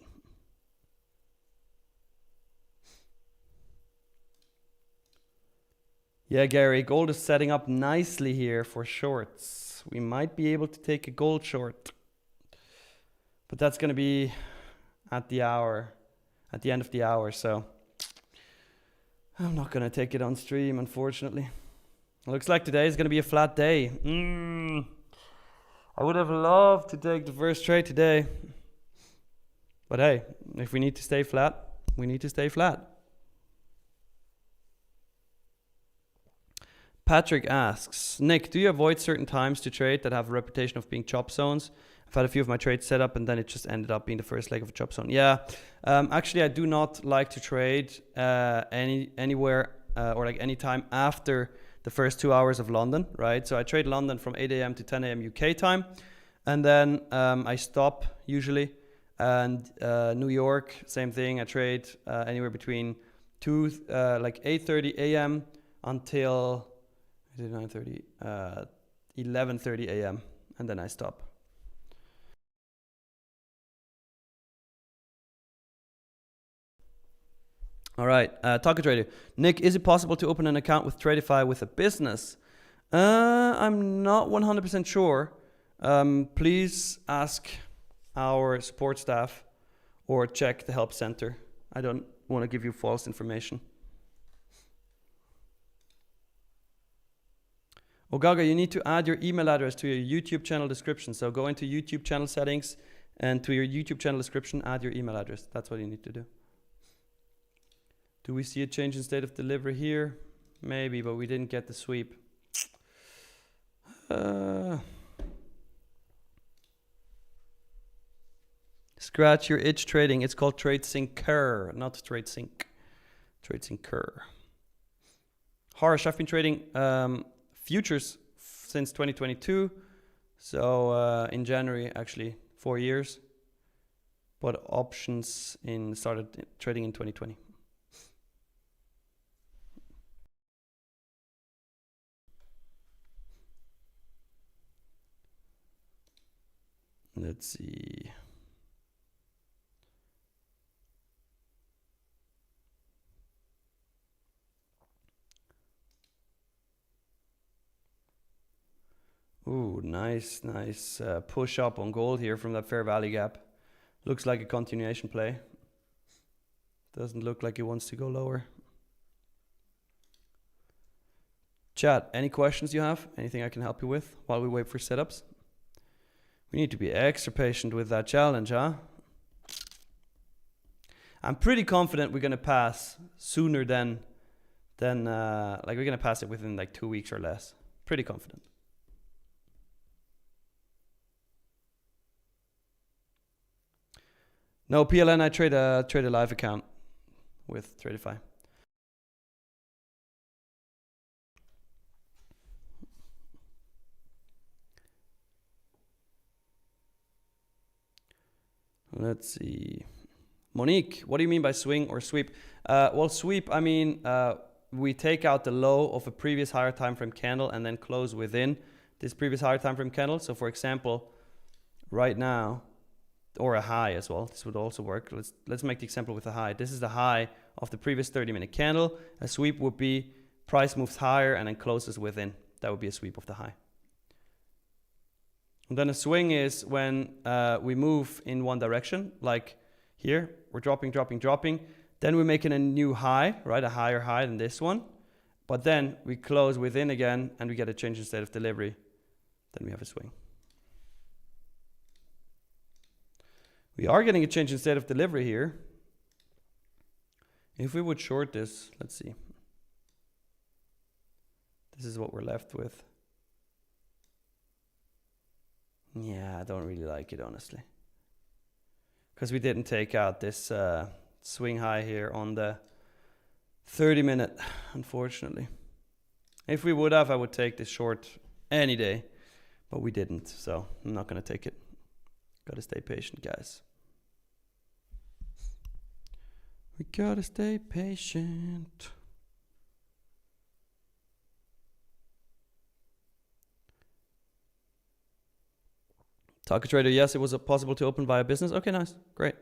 Yeah, Gary, gold is setting up nicely here for shorts. We might be able to take a gold short, but that's gonna be at the hour. At the end of the hour, so I'm not gonna take it on stream, unfortunately. Looks like today is gonna be a flat day. I would have loved to take the first trade today, but hey, if we need to stay flat, we need to stay flat. Patrick asks, Nick, do you avoid certain times to trade that have a reputation of being chop zones? I've had a few of my trades set up and then it just ended up being the first leg of a chop zone. Yeah, actually I do not like to trade anywhere or like any time after the first 2 hours of London, right? So I trade London from 8 a.m. to 10 a.m. UK time, and then I stop usually. And New York, same thing. I trade anywhere between 8:30 a.m. until 9:30, 11:30 a.m. and then I stop. All right, Taco Trader. Nick, is it possible to open an account with Tradeify with a business? I'm not 100% sure. Please ask our support staff or check the help center. I don't want to give you false information. Ogaga, you need to add your email address to your YouTube channel description. So go into YouTube channel settings and to your YouTube channel description, add your email address. That's what you need to do. Do we see a change in state of delivery here? Maybe, but we didn't get the sweep. Scratch your itch trading. It's called TradeSyncer, not TradeSync. TradeSyncer. Harsh, I've been trading futures since 2022. So in January, actually, 4 years. But options started trading in 2020. Let's see. Ooh, nice push up on gold here from that fair value gap. Looks like a continuation play. Doesn't look like it wants to go lower. Chat, any questions you have? Anything I can help you with while we wait for setups? We need to be extra patient with that challenge, huh? I'm pretty confident we're gonna pass sooner than like we're gonna pass it within like 2 weeks or less. Pretty confident. No, PLN, I trade a live account with Tradeify. Let's see. Monique, what do you mean by swing or sweep? Well, sweep, I mean, we take out the low of a previous higher time frame candle and then close within this previous higher time frame candle. So for example, right now, or a high as well, this would also work. Let's make the example with a high. This is the high of the previous 30-minute candle. A sweep would be price moves higher and then closes within. That would be a sweep of the high. And then a swing is when we move in one direction, like here, we're dropping. Then we're making a new high, right? A higher high than this one. But then we close within again and we get a change in state of delivery. Then we have a swing. We are getting a change in state of delivery here. If we would short this, let's see. This is what we're left with. Yeah, I don't really like it, honestly. Because we didn't take out this swing high here on the 30-minute, unfortunately. If we would have, I would take this short any day. But we didn't, so I'm not going to take it. Gotta stay patient, guys. We gotta stay patient. Taco Trader, yes, it was possible to open via business. Okay, nice, great.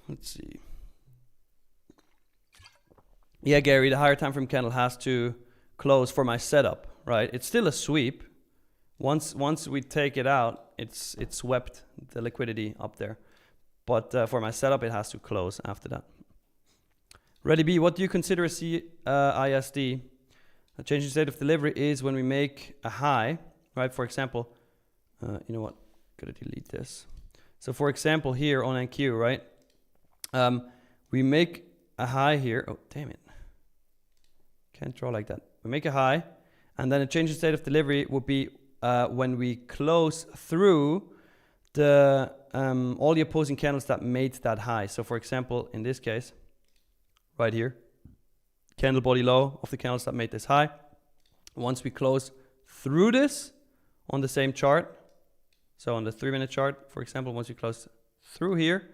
Let's see. Yeah, Gary, the higher time frame candle has to close for my setup, right? It's still a sweep. Once we take it out, it's swept the liquidity up there. But for my setup, it has to close after that. Ready B, what do you consider a CISD? A change in state of delivery is when we make a high, right? For example, you know what? Gotta delete this. So for example, here on NQ, right? We make a high here. Oh, damn it. Can't draw like that. We make a high, and then a change in state of delivery would be when we close through the all the opposing candles that made that high. So for example, in this case, right here, candle body low of the candles that made this high. Once we close through this on the same chart, so on the 3-minute chart, for example, once we close through here,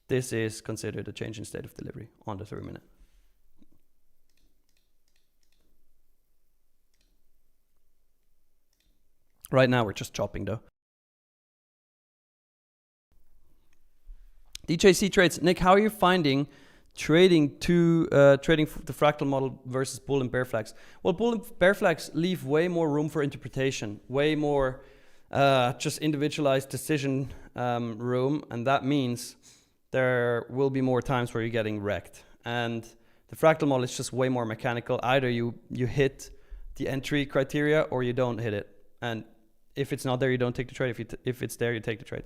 this is considered a change in state of delivery on the 3-minute. Right now, we're just chopping though. DJC trades. Nick, how are you finding trading the fractal model versus bull and bear flags? Well, bull and bear flags leave way more room for interpretation, way more just individualized decision room, and that means there will be more times where you're getting wrecked. And the fractal model is just way more mechanical. Either you hit the entry criteria or you don't hit it. And if it's not there, you don't take the trade. If it's there, you take the trade.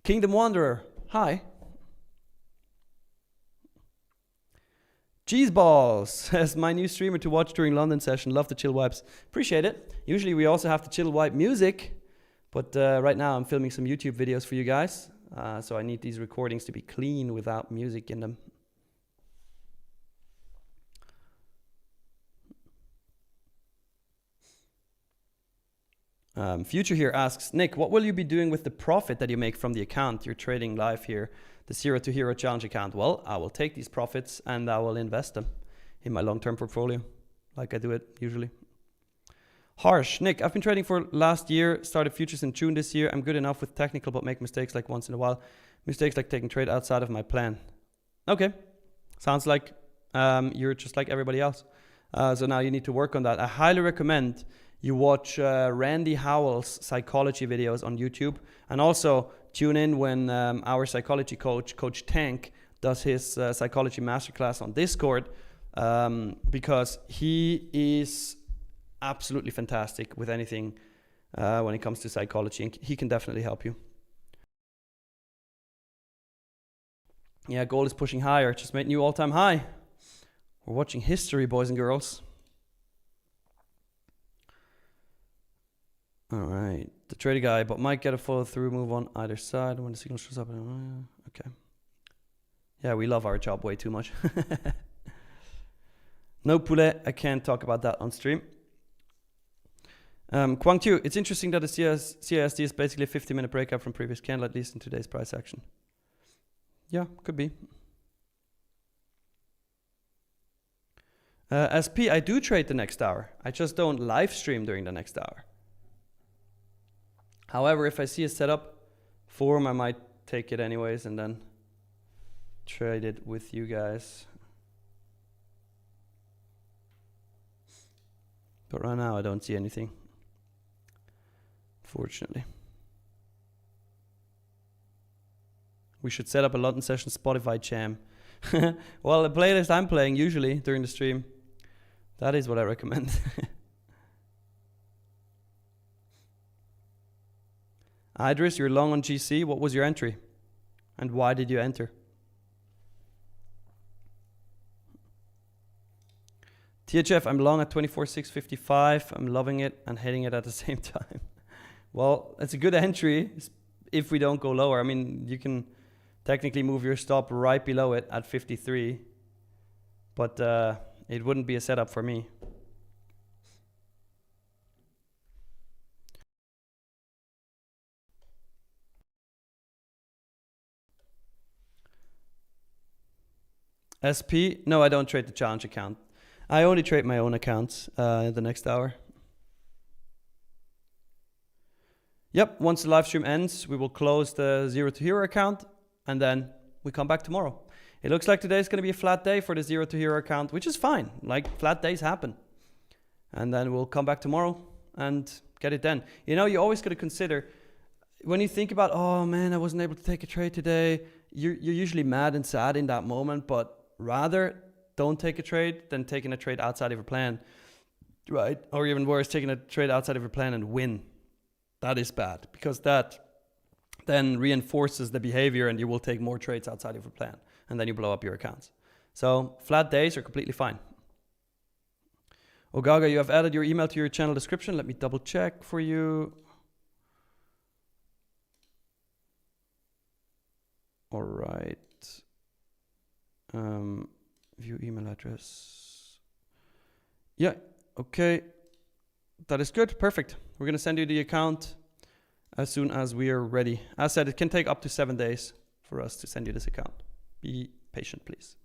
Kingdom Wanderer, hi. Cheeseballs says, my new streamer to watch during London session. Love the chill vibes. Appreciate it. Usually we also have the chill vibe music, but right now I'm filming some YouTube videos for you guys. So I need these recordings to be clean without music in them. Future here asks, Nick, what will you be doing with the profit that you make from the account you're trading live here, the 0 to Hero Challenge account? Well, I will take these profits and I will invest them in my long-term portfolio, like I do it usually. Harsh, Nick, I've been trading for last year, started futures in June this year. I'm good enough with technical, but make mistakes like once in a while. Mistakes like taking trade outside of my plan. Okay, sounds like You're just like everybody else. So now you need to work on that. I highly recommend you watch Randy Howell's psychology videos on YouTube, and also tune in when our psychology coach, Coach Tank, does his psychology masterclass on Discord, because he is absolutely fantastic with anything when it comes to psychology, and he can definitely help you. Yeah, gold is pushing higher. Just made new all-time high. We're watching history, boys and girls. All right, the trader guy, but might get a follow-through move on either side when the signal shows up. Okay. Yeah, we love our job way too much. No poulet, I can't talk about that on stream. Quang Tu, it's interesting that the CISD is basically a 50-minute breakout from previous candle, at least in today's price action. Yeah, could be. SP, I do trade the next hour. I just don't live stream during the next hour. However, if I see a setup form, I might take it anyways and then trade it with you guys. But right now I don't see anything, fortunately. We should set up a London session Spotify jam. Well, the playlist I'm playing usually during the stream, that is what I recommend. Idris, you're long on GC. What was your entry? And why did you enter? THF, I'm long at 24,655. I'm loving it and hitting it at the same time. Well, it's a good entry if we don't go lower. I mean, you can technically move your stop right below it at 53. But it wouldn't be a setup for me. SP? No, I don't trade the challenge account. I only trade my own accounts the next hour. Yep, once the live stream ends, we will close the Zero to Hero account, and then we come back tomorrow. It looks like today is going to be a flat day for the Zero to Hero account, which is fine. Like, flat days happen. And then we'll come back tomorrow and get it done. You know, you always got to consider, when you think about, oh man, I wasn't able to take a trade today, you're usually mad and sad in that moment, but rather don't take a trade than taking a trade outside of your plan, right? Or even worse, taking a trade outside of your plan and win. That is bad, because that then reinforces the behavior and you will take more trades outside of your plan, and then you blow up your accounts. So flat days are completely fine. Ogaga, you have added your email to your channel description. Let me double check for you. All right. View email address. Yeah, okay. That is good, perfect. We're gonna send you the account as soon as we are ready. As said, it can take up to 7 days for us to send you this account. Be patient, please.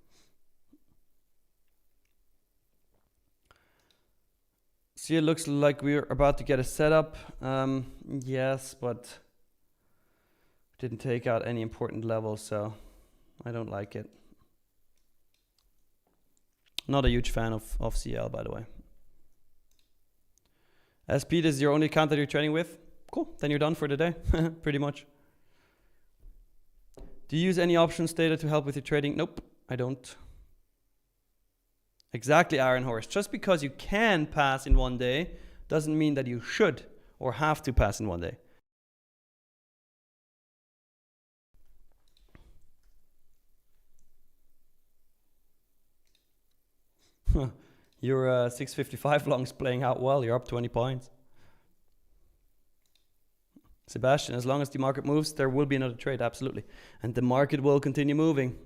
See, it looks like we're about to get a setup. Yes, but didn't take out any important levels, so I don't like it. Not a huge fan of CL, by the way. SP, this is your only account that you're trading with? Cool, then you're done for the day, pretty much. Do you use any options data to help with your trading? Nope, I don't. Exactly, Iron Horse. Just because you can pass in one day doesn't mean that you should or have to pass in one day. Your 655 longs playing out well. You're up 20 points. Sebastian, as long as the market moves, there will be another trade, absolutely. And the market will continue moving.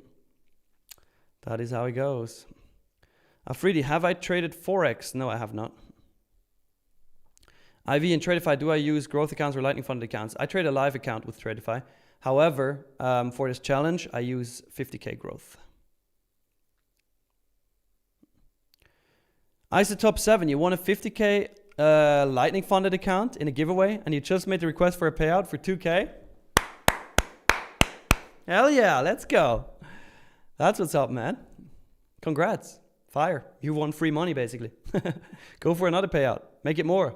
That is how it goes. Afridi, have I traded Forex? No, I have not. IV and Tradeify, do I use growth accounts or lightning funded accounts? I trade a live account with Tradeify. However, for this challenge, I use 50K growth. Isotop 7, you won a 50K lightning funded account in a giveaway and you just made the request for a payout for 2K? Hell yeah, let's go. That's what's up, man. Congrats. Fire. You won free money, basically. Go for another payout. Make it more.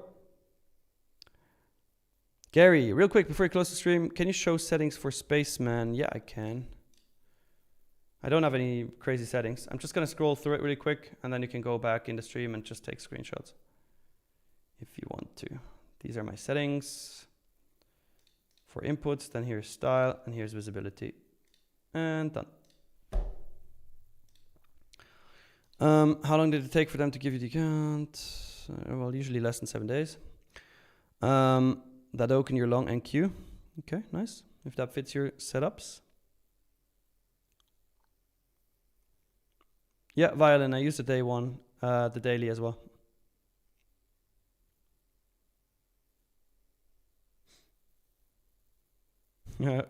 Gary, real quick before you close the stream, can you show settings for Spaceman? Yeah, I can. I don't have any crazy settings. I'm just going to scroll through it really quick, and then you can go back in the stream and just take screenshots if you want to. These are my settings for inputs. Then here's style, and here's visibility. And done. How long did it take for them to give you the account? Well, usually less than 7 days. That open your long NQ. Okay, nice. If that fits your setups. Yeah, Violin, I use the day one, the daily as well.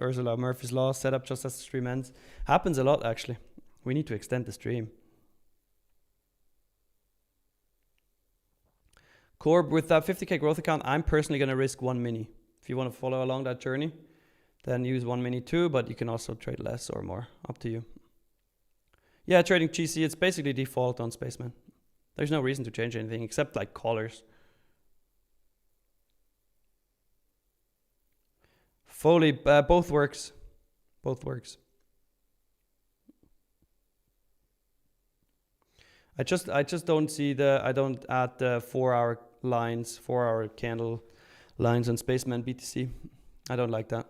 Ursula, Murphy's Law, setup just as the stream ends. Happens a lot, actually. We need to extend the stream. Corb, with that 50K growth account, I'm personally going to risk 1 mini. If you want to follow along that journey, then use 1 mini too, but you can also trade less or more. Up to you. Yeah, trading GC, it's basically default on Spaceman. There's no reason to change anything except like callers. Foley, both works. Both works. I just don't see I don't add the 4-hour lines, 4-hour candle lines on Spaceman BTC. I don't like that.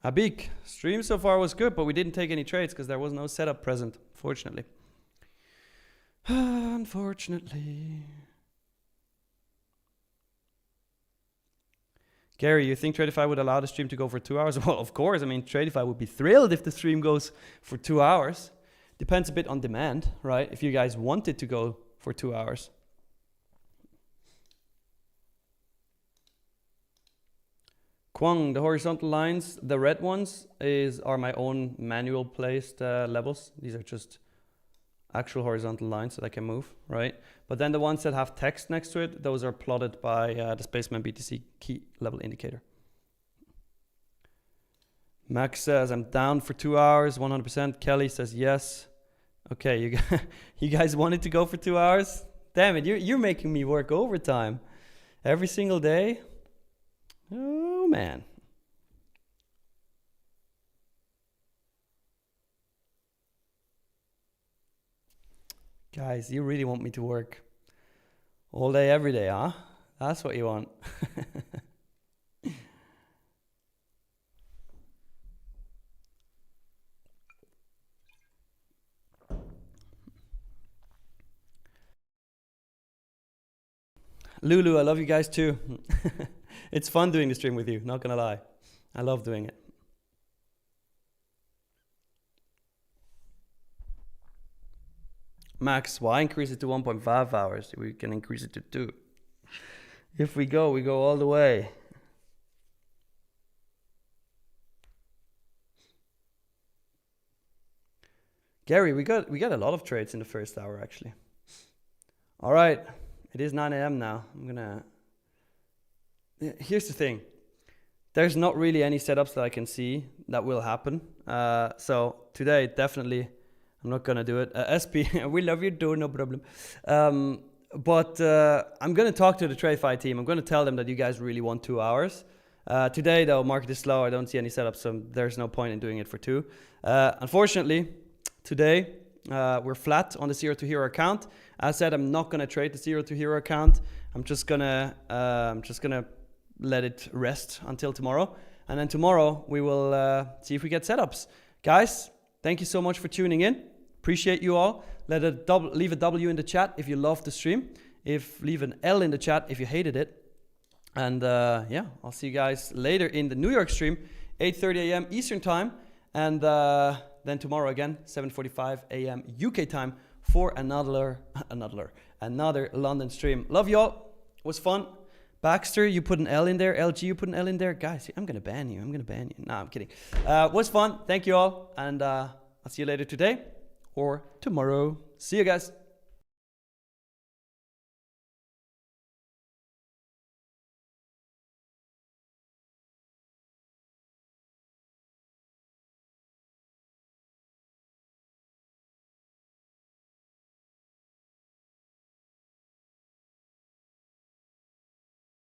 Abik, stream so far was good, but we didn't take any trades because there was no setup present, fortunately. Unfortunately. Gary, you think Tradeify would allow the stream to go for 2 hours? Well, of course. I mean, Tradeify would be thrilled if the stream goes for 2 hours. Depends a bit on demand, right? If you guys want it to go for 2 hours. Kwang, the horizontal lines, the red ones are my own manual placed levels. These are just actual horizontal lines that I can move, right? But then the ones that have text next to it, those are plotted by the Spaceman BTC key level indicator. Max says, I'm down for 2 hours, 100%. Kelly says, yes. Okay, you guys wanted to go for 2 hours? Damn it, you're making me work overtime every single day. Oh, man. Guys, you really want me to work all day, every day, huh? That's what you want. Lulu, I love you guys too. It's fun doing the stream with you, not gonna lie. I love doing it. Max, why increase it to 1.5 hours? We can increase it to 2. If we go all the way. Gary, we got a lot of trades in the first hour, actually. All right, it is 9 a.m. now. Here's the thing. There's not really any setups that I can see that will happen. So today, definitely, I'm not gonna do it. SP, we love you too, no problem. But I'm gonna talk to the Tradeify team. I'm gonna tell them that you guys really want 2 hours. Today, though, market is slow. I don't see any setups, so there's no point in doing it for 2. Unfortunately, today we're flat on the 0 to hero account. As I said, I'm not gonna trade the 0 to hero account. I'm just gonna let it rest until tomorrow, and then tomorrow we will see if we get setups, guys. Thank you so much for tuning in. Appreciate you all. Leave a W in the chat if you loved the stream. Leave an L in the chat if you hated it. And yeah, I'll see you guys later in the New York stream, 8:30 a.m. Eastern time. And then tomorrow again, 7:45 a.m. UK time for another London stream. Love you all. It was fun. Baxter, you put an L in there. LG, you put an L in there. Guys, I'm going to ban you. Nah, I'm kidding. Was fun. Thank you all. And I'll see you later today or tomorrow. See you guys.